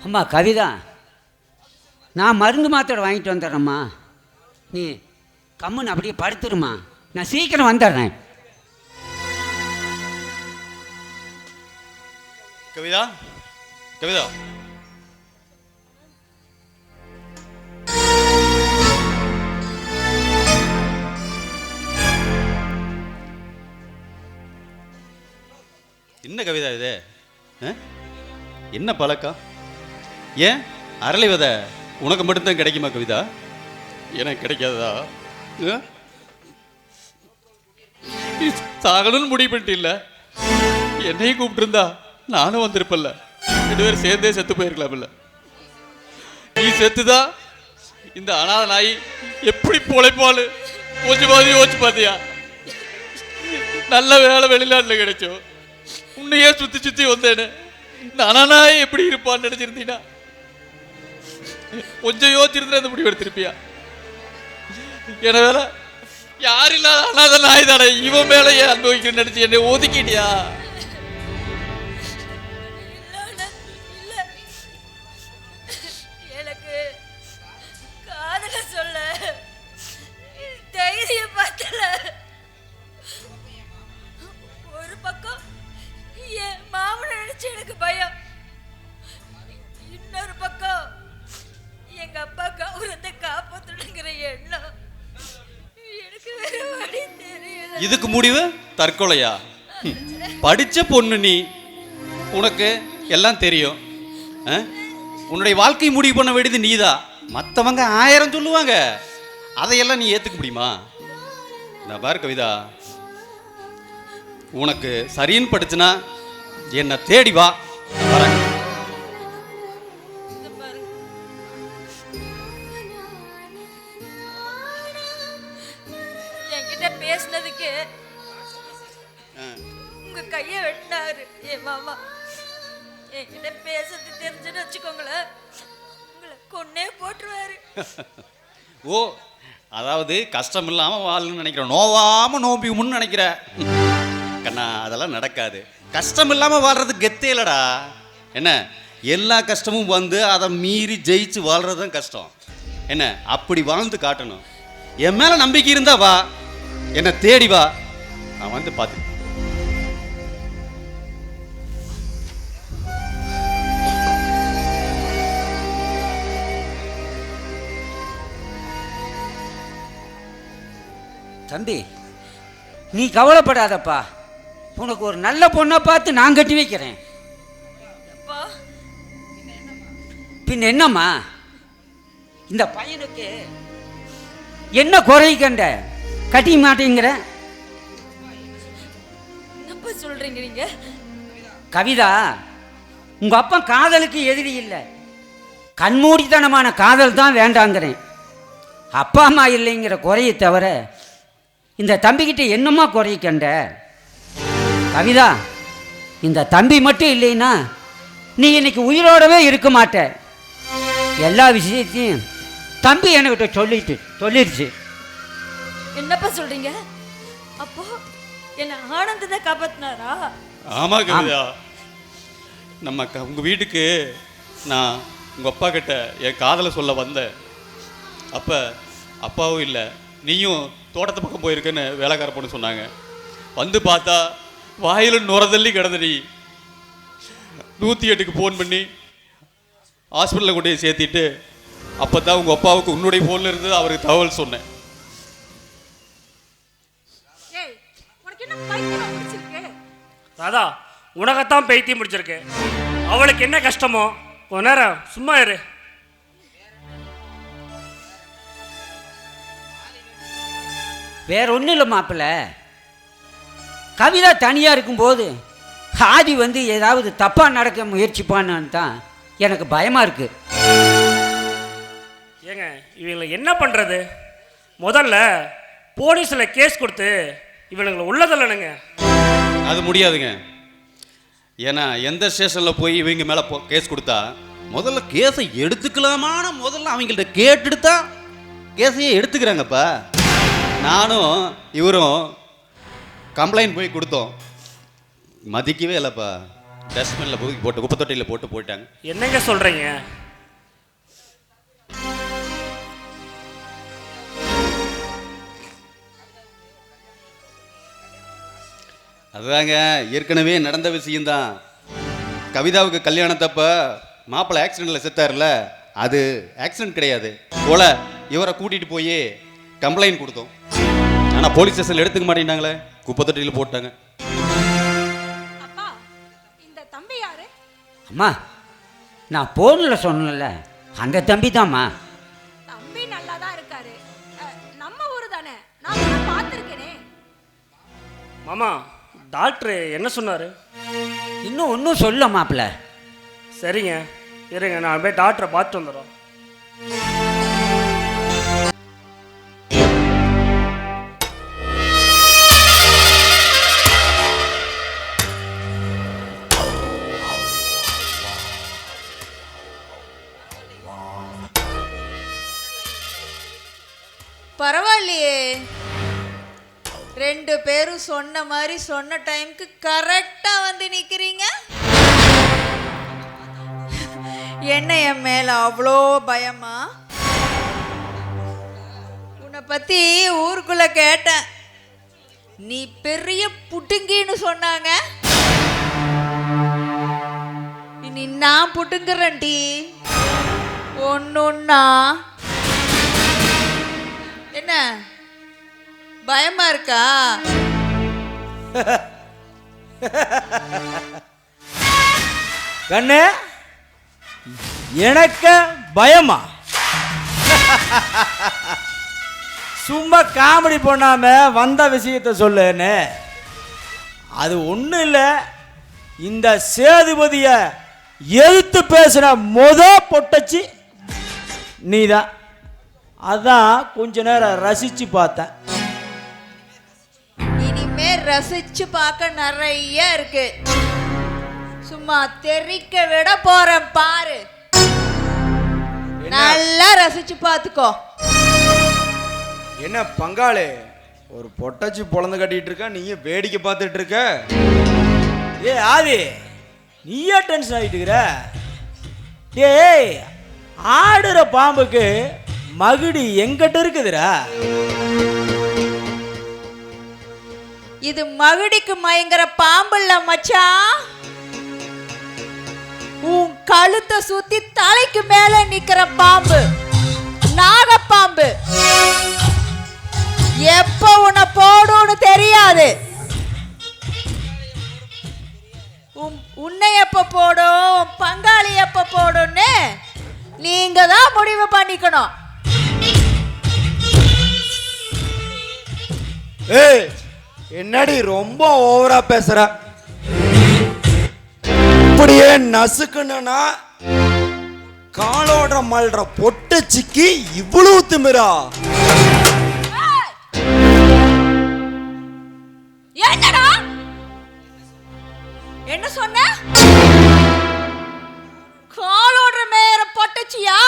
அம்மா கவிதா, நான் மருந்து மாத்திரை வாங்கிட்டு வந்துடுறேம்மா. நீ கம்முன்னு அப்படியே படுத்துருமா, நான் சீக்கிரம் வந்துடுறேன். கவிதா, கவிதா, என்ன கவிதா இது? என்ன பழக்கம்? ஏன் அரளி விதை உனக்கு மட்டும்தான் கிடைக்குமா கவிதா? எனக்கு கிடைக்காதா? சாகணும்னு முடிவு பண்ணிட்டு இல்லை, என்னையும் கூப்பிட்டுருந்தா நானும் வந்திருப்பல்ல, 2 பேரும் சேர்ந்தே செத்து போயிருக்கலாம். இல்லை நீ செத்துதான் இந்த அனாத நாய் எப்படி பொழைப்பாளு கொஞ்சமாவது யோசிச்சு பார்த்தியா? நல்ல வேலை வெளிநாட்டில் கிடைச்சோம், உன்னையே சுற்றி சுற்றி வந்தேன்னு இந்த அனாத நாய் எப்படி இருப்பான்னு நினைச்சிருந்தீங்கன்னா கொஞ்சம் யோசிச்சிருந்தா இந்த முடிவு எடுத்திருப்பியா? என்ன வேலை யார் இல்லாத அனாத நாய் தானே, இவன் மேலேயே அனுபவிக்கணும்னு நினைச்சு என்னை ஒதுக்கிட்டியா? இதுக்கு முடிவு தற்கொலையா? படிச்ச பொண்ணு நீ, உனக்கு எல்லாம் தெரியும். உன்னுடைய வாழ்க்கை முடிவு பண்ண வேண்டியது நீதான். மற்றவங்க 1000 சொல்லுவாங்க, அதையெல்லாம் நீ ஏற்றுக்க முடியுமா? நான் பாரு கவிதா, உனக்கு சரின்னு படிச்சுனா என்னை தேடி வா, வரேன். என்கிட்ட பேசினதுக்கு உங்க கைய வெட்டினாரு என் மாமா. என்கிட்ட பேசுறது தெரிஞ்சுன்னு வச்சுக்கோங்களேன், உங்களை கொன்னே போட்டுருவாரு. ஓ, அதாவது கஷ்டம் இல்லாமல் வாழணும்னு நினைக்கிறேன், நோவாமல் நோம்பியும்னு நினைக்கிற கண்ணா. அதெல்லாம் நடக்காது. கஷ்டம் இல்லாமல் வாழ்றது கெத்தே இல்லடா. என்ன, எல்லா கஷ்டமும் வந்து அதை மீறி ஜெயிச்சு வாழ்றது தான் கஷ்டம். என்ன, அப்படி வாழ்ந்து காட்டணும். என் மேலே நம்பிக்கை இருந்தா வா, என்னை தேடி வா, நான் வந்து பார்த்து. தம்பி, நீ கவலைப்படாதப்பா. உனக்கு ஒரு நல்ல பொண்ணை பார்த்து நான் கட்டி வைக்கிறேன். பின் என்னம்மா, இந்த பையனுக்கு என்ன குறை கண்ட கட்டி மாட்டேங்கிற? என்னப்பா சொல்றீங்க நீங்க? கவிதா, உங்க அப்பா காதலுக்கு எதிரி இல்லை, கண்மூடித்தனமான காதல் தான் வேண்டாங்கிறேன். அப்பா அம்மா இல்லைங்கிற குறையை தவிர இந்த தம்பிக்கிட்ட என்னம்மா குறை கண்ட? கவிதா, இந்த தம்பி மட்டும் இல்லைன்னா நீ இன்னைக்கு உயிரோடவே இருக்க மாட்ட. எல்லா விஷயத்தையும் தம்பி என்கிட்ட சொல்லிடுச்சு. என்னப்பா சொல்றீங்க? அப்போ என்ன ஆனந்த தான் காப்பாத்தினாரா? ஆமா கவிதா, நம்ம உங்க வீட்டுக்கு நான் உங்க அப்பா கிட்ட என் காதலை சொல்ல வந்தேன். அப்ப அப்பாவும் இல்லை, நீயும் தோட்டத்து பக்கம் போயிருக்குன்னு வேலைக்கார பொண்ணு சொன்னாங்க. வந்து பார்த்தா வாயில நுரதள்ளி கிடந்தடி. 108க்கு ஃபோன் பண்ணி ஹாஸ்பிட்டலில் கொண்டு போய் சேர்த்திட்டு அப்போ தான் உங்கள் அப்பாவுக்கு உன்னுடைய ஃபோனில் இருந்து அவருக்கு தகவல் சொன்னேன். ராதா, உனக்கத்தான் பைத்தியம் முடிச்சிருக்கு. அவளுக்கு என்ன கஷ்டமோ கொஞ்ச நேரம் சும்மா இரு. வேற ஒன்றும் இல்லை மாப்பிள்ள, கவிதா தனியாக இருக்கும்போது ஆதி வந்து ஏதாவது தப்பாக நடக்க முயற்சிப்பான்னு தான் எனக்கு பயமாக இருக்கு. ஏங்க, இவங்களை என்ன பண்ணுறது? முதல்ல போலீஸில் கேஸ் கொடுத்து இவனுங்களை உள்ளதில்லனுங்க. அது முடியாதுங்க. ஏன்னா எந்த ஸ்டேஷனில் போய் இவங்க மேலே கேஸ் கொடுத்தா முதல்ல கேஸை எடுத்துக்கலாமான முதல்ல அவங்கள்ட்ட கேட்டுடுத்தா கேஸையே எடுத்துக்கிறாங்கப்பா. நானும் இவரும் கம்ப்ளைண்ட் போய் கொடுத்தோம், மதிக்கவே இல்லைப்பா. டஸ்ட்பினில் போட்டு குப்பை தொட்டியில் போட்டு போயிட்டாங்க. என்னங்க சொல்கிறீங்க? அதுதாங்க ஏற்கனவே நடந்த விஷயம்தான். கவிதாவுக்கு கல்யாணத்தப்ப மாப்பிள்ளை ஆக்சிடெண்ட்டில் செத்தார்ல, அது ஆக்சிடென்ட் கிடையாது. போல இவரை கூட்டிகிட்டு போய் கம்ப்ளைண்ட் கொடுத்தோம். ஆனால் போலீஸ் ஸ்டேஷனில் எடுத்துக்க மாட்டேங்கிறாங்களே, குப்பை தொட்டியில் போட்டாங்க. அப்பா, இந்த தம்பி யாரு? அம்மா, நான் போனில் சொன்னல, அந்த தம்பி தான்மா. தம்பி நல்லா தான் இருக்காரு, நம்ம ஊரு தானே, நான் பார்த்துருக்கேனே. மாமா, டாக்டர் என்ன சொன்னார்? இன்னும் ஒன்றும் சொல்ல மாப்பிள்ள. சரிங்க, இருங்க, நான் போய் டாக்டரை பார்த்துட்டு வந்துடுறோம். பரவாயில்லையே, 2 பேரும் சொன்ன மாதிரி சொன்ன டைமுக்கு கரெக்டா வந்து நிக்கிறீங்க. என்ன என் மேல அவ்வளோ பயமா? உன்னை பத்தி ஊருக்குள்ள கேட்டேன், நீ பெரிய புட்டுங்கின்னு சொன்னாங்க. இனி நான் புட்டுங்கிறேன்டி ஒன்னொன்னா. என்ன பயமா இருக்கா? கண்ணு எனக்கு பயமா? சும்மா காமெடி பண்ணாம வந்த விஷயத்தை சொல்லுன்னு. அது ஒன்றும் இல்லை, இந்த சேதுபதிய எதிர்த்து பேசுன பொட்டச்சி நீதான். அதான் கொஞ்ச நேரம் ரசிச்சு பார்த்தேன். இனிமே ரசிச்சு பார்க்க நிறைய இருக்கு. சும்மா தெரிக்க விட போறேன் பாரு. நல்லா ரசிச்சு பார்த்துக்கோ. என்ன பங்காளி, ஒரு பொட்டச்சி பொழந்து கட்டிட்டு இருக்க, நீயும் வேடிக்கை பார்த்துட்டு இருக்க. ஏ ஆதி, நீயே டென்ஷன் ஆகிட்டுக்கிற. டேய், ஆடுற பாம்புக்கு மகுடி எங்கிட்ட இருக்குதுடா. இது மகுடிக்கு மயங்கர பாம்பு இல்ல மச்சான். உன் கழுத்தை சுத்தி தலைக்கு மேல நிக்கிற பாம்பு, நாகப்பாம்பு. எப்ப உன்னை போடுன்னு தெரியாது. உன்னை எப்ப போடும், பங்காளி எப்ப போடும்னு நீங்க தான் முடிவு பண்ணிக்கணும். ஏய், என்னடி ரொம்ப ஓவரா பேசுற? இப்படியே நசுக்குனா காலோட மல்ற பொட்டச்சிக்கு இவ்வளவு திமிரா? என்னடா என்ன சொன்ன? காலோட மேற பொட்டச்சியா?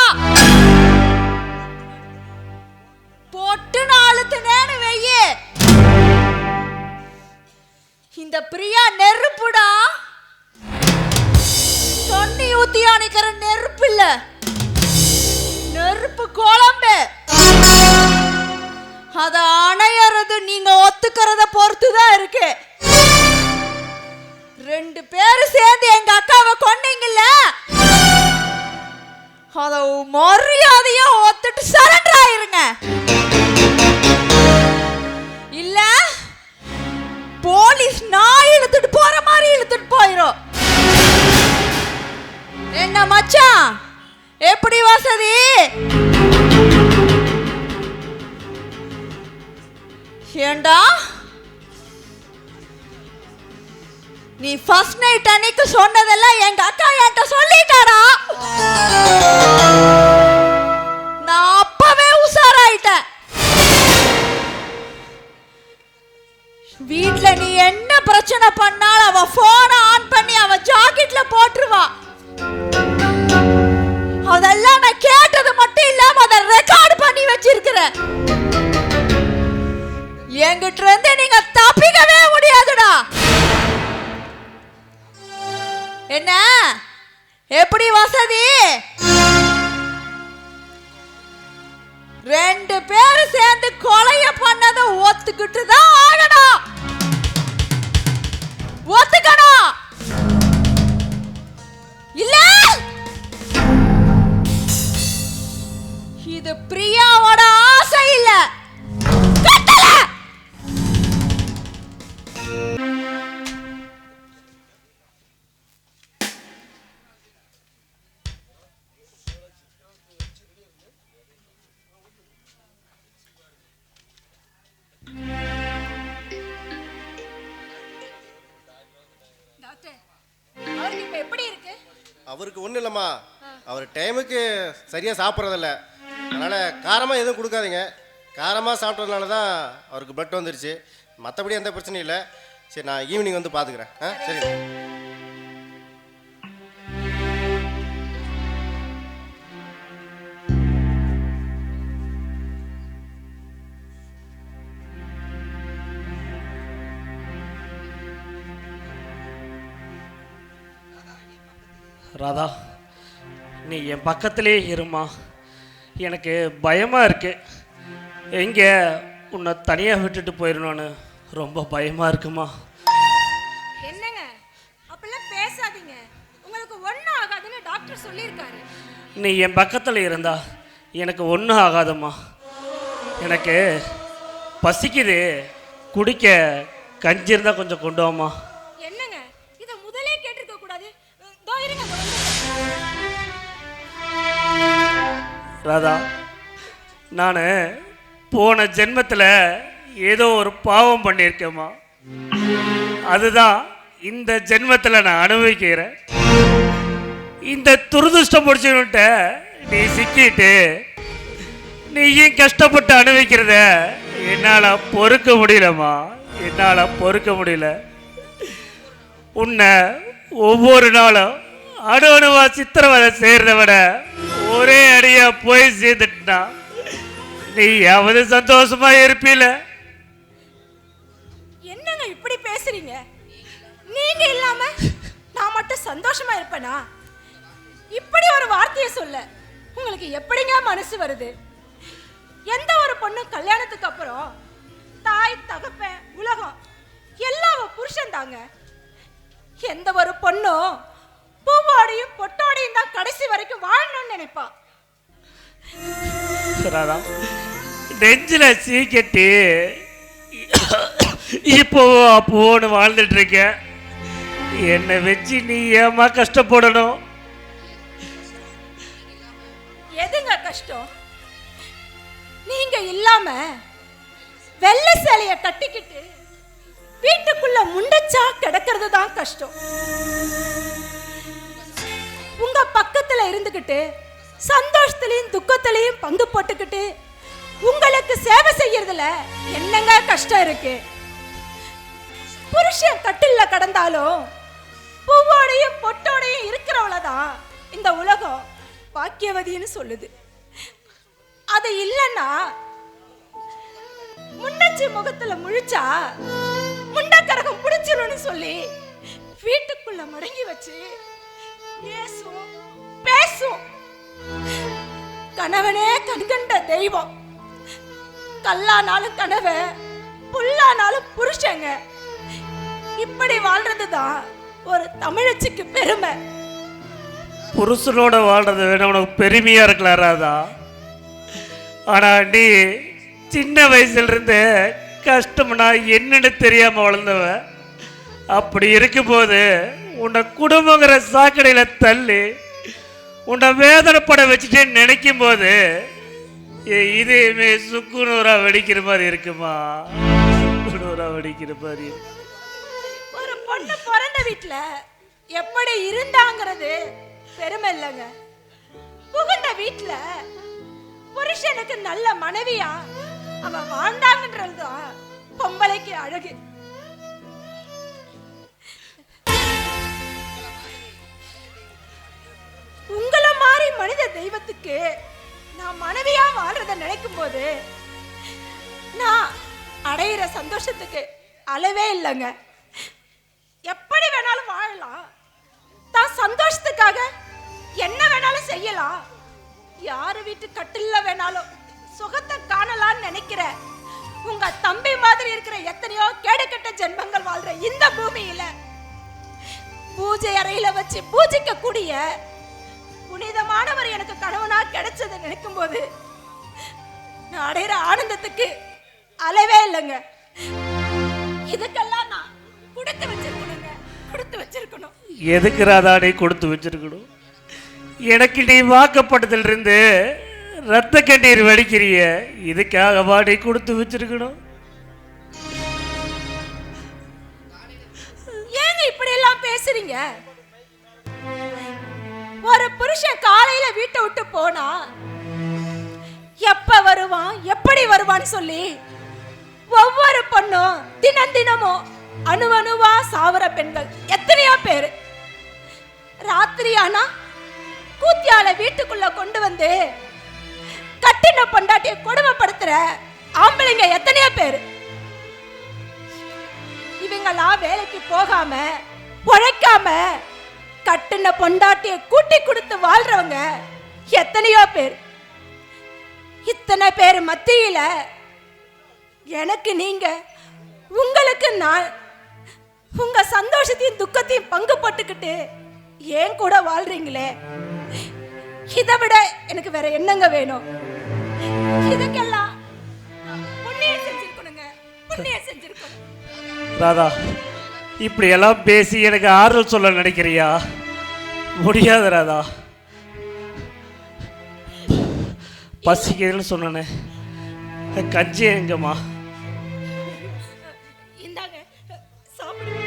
பொட்டு நாளுத்துனேன்னு வெய்யே. இந்த பிரியா நெருப்புடா. தண்ணி ஊத்தி அணைக்கிற நெருப்பு இல்ல, நெருப்பு குழம்பு. அத அணையறது நீங்க ஒத்துக்கிறத பொறுத்துதான் இருக்கு. 2 பேரும் சேர்ந்து எங்க அக்காவை கொன்னீங்கல்ல, அத மரியாதையா ஒத்துட்டு சரண்டர் ஆயிருங்க. இல்ல போலீஸ் நான் இழுத்துட்டு போற மாதிரி இழுத்துட்டு போயிரும். என்ன மச்சான், எப்படி வசதி? ஏண்டா நீ ஃபர்ஸ்ட் நைட் அன்னைக்கு சொன்னதெல்லாம் எங்க அக்கா என்கிட்ட சொல்லிட்டாடா. நான் அப்பவே உஷாராயிட்டேன். வீட்ல நீ என்ன பிரச்சனை பண்ணாலும் அவ போனை ஆன் பண்ணி அவ ஜாக்கெட்ல போட்டுருவா. அதெல்லாம் நான் கேட்டது மட்டும் இல்லாம அதை ரெக்கார்ட் பண்ணி வச்சிருக்கிறேன். என்கிட்ட இருந்து நீங்க தப்பிக்கவே முடியாதுடா. என்ன எப்படி வசதி? 2 பேரும் சேர்ந்து கொலைய பண்ணதை ஒத்துக்கிட்டு தான் ஆகணும். ஒத்துக்கணும். இல்ல இது பிரியாவோட ஆசை இல்ல, கட்டளை. டாக்டர், அவருக்கு இப்ப எப்படி இருக்கு? அவருக்கு ஒன்றும் இல்லைம்மா, அவர் டைமுக்கு சரியாக சாப்பிட்றதில்ல. அதனால் காரமாக எதுவும் கொடுக்காதீங்க. காரமாக சாப்பிட்றதுனால தான் அவருக்கு பிளட் வந்துருச்சு. மற்றபடி எந்த பிரச்சனையும் இல்லை. சரி, நான் ஈவினிங் வந்து பார்த்துக்கிறேன். சரி. ராதா, நீ என் பக்கத்திலே இருமா. எனக்கு பயமாக இருக்கு. எங்கே உன்னை தனியாக விட்டுட்டு போயிடணும்னு ரொம்ப பயமாக இருக்குமா. என்னங்க அப்பெல்லாம் பேசாதீங்க, உங்களுக்கு ஒன்றும் ஆகாதுன்னு டாக்டர் சொல்லியிருக்காரு. நீ என் பக்கத்தில் இருந்தா எனக்கு ஒன்றும் ஆகாதம்மா. எனக்கு பசிக்குது, குடிக்க கஞ்சி இருந்தால் கொஞ்சம் கொண்டு வாம்மா. என்னங்க இதை முதலே கேட்டிருக்க கூடாது. இதோ இருங்க. ராதா, நான் போன ஜென்மத்தில் ஏதோ ஒரு பாவம் பண்ணியிருக்கேம்மா. அதுதான் இந்த ஜென்மத்தில் நான் அனுபவிக்கிறேன். இந்த துரதிருஷ்டம் முடிச்சுக்கிட்ட நீ சிக்கிட்டு நீயும் கஷ்டப்பட்டு அனுபவிக்கிறத என்னால் பொறுக்க முடியலம்மா. என்னால் பொறுக்க முடியல. உன்னை ஒவ்வொரு நாளும் அணு அணுவா சித்திரவதை செய்கிறத விட ஒரே அடியா போய் சேர்ந்துட்டுனா நீ யாவது சந்தோஷமா இருப்பீல? என்னங்க இப்படி பேசுறீங்க? நீங்க இல்லாம நான் மட்டும் சந்தோஷமா இருப்பேனா? இப்படி ஒரு வார்த்தையை சொல்ல உங்களுக்கு எப்படிங்க மனசு வருது? எந்த ஒரு பொண்ணு கல்யாணத்துக்கு அப்புறம் தாய் தகப்பன் உலகம் எல்லாம் புருஷன் தாங்க. எந்த ஒரு பொண்ணும் பூவோடையும் பொட்டோடையும் தான் கடைசி வரைக்கும் வாழணும்னு நினைப்பா. நெஞ்சில சீக்கட்டி இப்போ அப்போன்னு வாழ்ந்துட்டு இருக்க. என்னை வச்சு நீ ஏமா கஷ்டப்படணும்? எதுங்க கஷ்டம்? நீங்க இல்லாம வெள்ளை சேலைய கட்டிக்கிட்டு வீட்டுக்குள்ள முண்டச்சா கிடக்கிறது தான் கஷ்டம். உங்க பக்கத்துல இருந்துகிட்டு சந்தோஷத்திலையும் துக்கத்திலையும் பங்கு போட்டுக்கிட்டு உங்களுக்கு சேவை செய்யறதுல என்னங்க கஷ்டம் இருக்கு? புருஷன் கட்டில்ல கடந்தாலும் பூவோடையும் பொட்டோடையும் இருக்கிறவளதான் இந்த உலகம் பாக்கியவதின்னு சொல்லுது. அது இல்லைன்னா முண்டச்சி முகத்துல முழிச்சா முண்டக்கரகம் பிடிச்சிரும்னு சொல்லி வீட்டுக்குள்ள மடங்கி வச்சு ஏசும் பேசும். கணவனே கண்கண்ட தெய்வம். கல்லானாலும் கணவன், புல்லானாலும் புருஷங்க. இப்படி வாழ்றதுதான் ஒரு தமிழச்சிக்கு பெருமை. புருஷனோட வாழ்றது வேணும் உனக்கு பெருமையா இருக்கலாம் ராதா. ஆனா நீ சின்ன வயசுல இருந்து கஷ்டம்னா என்னன்னு தெரியாம வளர்ந்தவ. அப்படி இருக்கும்போது உன்னை குடும்பங்கிற சாக்கடையில தள்ளி உன்னை வேதனைப்பட வச்சுட்டே நினைக்கும் போது இதேமே சுக்குநூறா வெடிக்கிற மாதிரி இருக்குமா? சுக்குநூறா வெடிக்கிற மாதிரி. ஒரு பொண்ணு பிறந்த வீட்டுல எப்படி இருந்தாங்கிறது பெருமை இல்லைங்க. புகுந்த வீட்டுல புருஷனுக்கு நல்ல மனைவியா அவ வாழ்ந்தாங்கன்றதுதான் பொம்பளைக்கு அழகு. உங்களை மாதிரி மனித தெய்வத்துக்கு நான் மனைவியா வாழ்றத நினைக்கும் போது நான் அடையிற சந்தோஷத்துக்கு அளவே இல்லைங்க. எப்படி வேணாலும் வாழலாம். தான் சந்தோஷத்துக்காக என்ன வேணாலும் செய்யலாம். யாரு வீட்டு கட்டில்ல வேணாலும் சுகத்தை காணலாம்னு நினைக்கிற உங்க தம்பி மாதிரி இருக்கிற எத்தனையோ கேடுகெட்ட ஜென்மங்கள் வாழ்ற இந்த பூமியில பூஜை அறையில வச்சு பூஜிக்க கூடிய புனிதமானவர் எனக்கு கணவனா கிடைச்சதை நினைக்கும் போது நான் அடையிற ஆனந்தத்துக்கு அளவே இல்லைங்க. இதுக்கெல்லாம் நான் கொடுத்து வச்சிருக்கணுங்க. கொடுத்து வச்சிருக்கணும். எதுக்கு ராதா நீ கொடுத்து வச்சிருக்கணும்? எனக்கு நீ வாக்கப்பட்டதிலிருந்து ரத்த கண்ணீர் வடிக்கிறிய. இதுக்காகவா நீ கொடுத்து வச்சிருக்கணும்? ஏங்க இப்படி எல்லாம் பேசுறீங்க? ஒரு புருஷன் காலையில வீட்டை விட்டு போனா எப்ப வருவான் எப்படி வருவான்னு சொல்லி ஒவ்வொரு பொண்ணும் தினம் தினமும் அணுவணுவா சாவர பெண்கள் எத்தனையோ பேரு. ராத்திரி ஆனா கூத்தியால வீட்டுக்குள்ள கொண்டு வந்து கட்டின பொண்டாட்டியை கொடுமைப்படுத்துற ஆம்பளைங்க எத்தனையோ பேரு. இவங்கெல்லாம் வேலைக்கு போகாம உழைக்காம கட்டின பொண்டாட்டியை கூட்டி கொடுத்து வாழ்றவங்க எத்தனையோ பேர். இத்தனை பேர் மத்தியில எனக்கு நீங்க உங்களுக்கு நான் உங்க சந்தோஷத்தையும் துக்கத்தையும் பங்கு போட்டுக்கிட்டு ஏன் கூட வாழ்றீங்களே. இதை விட எனக்கு வேற என்னங்க வேணும்? இதுக்கெல்லாம் புண்ணியம் செஞ்சிருக்கணுங்க. புண்ணியம் செஞ்சிருக்கணும். ராதா, இப்படியெல்லாம் பேசி எனக்கு ஆறுதல் சொல்ல நினைக்கிறியா? முடியாது ராதா. பசிக்குதுன்னு சொன்னேனே, கஞ்சி எங்கம்மா? இந்தாங்க சாப்பிடுங்க.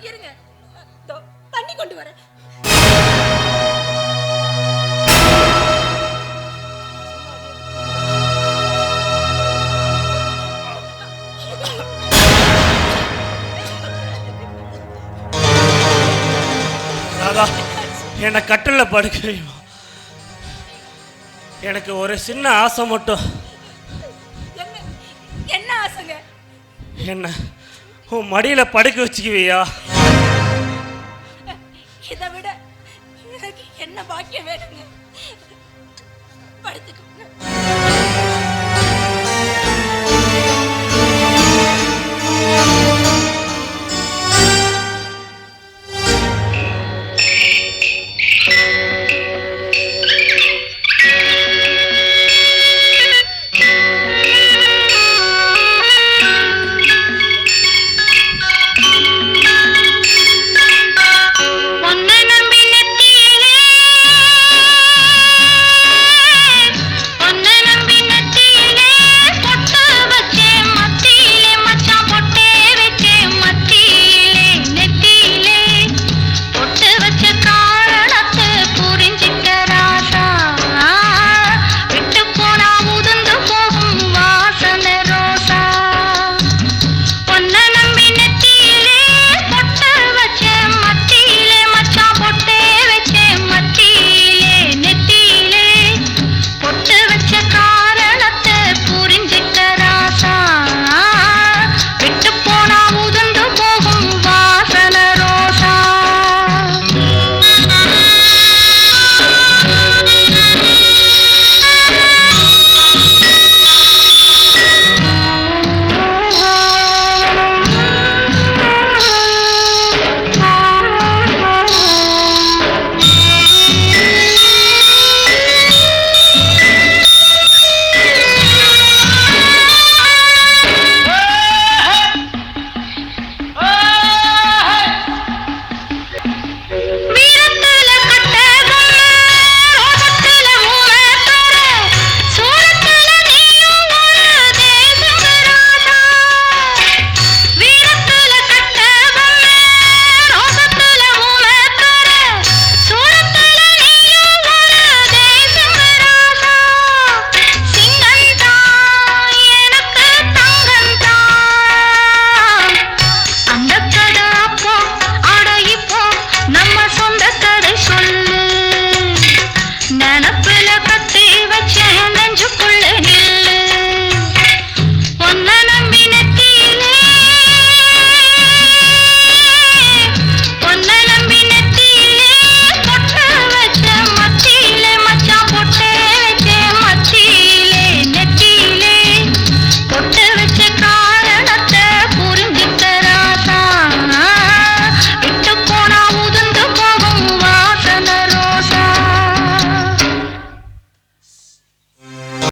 இருங்க, தண்ணி கொண்டு வரேன். ராதா, என்னை கட்டில படுக்க வைமா. எனக்கு ஒரு சின்ன ஆசை மட்டும். என்ன ஆசைங்க? என்ன உன் மடியில படுக்க வச்சுக்குவியா? இதை விட எனக்கு என்ன பாக்கியம் வேணுங்க? படுத்துக்கோங்க.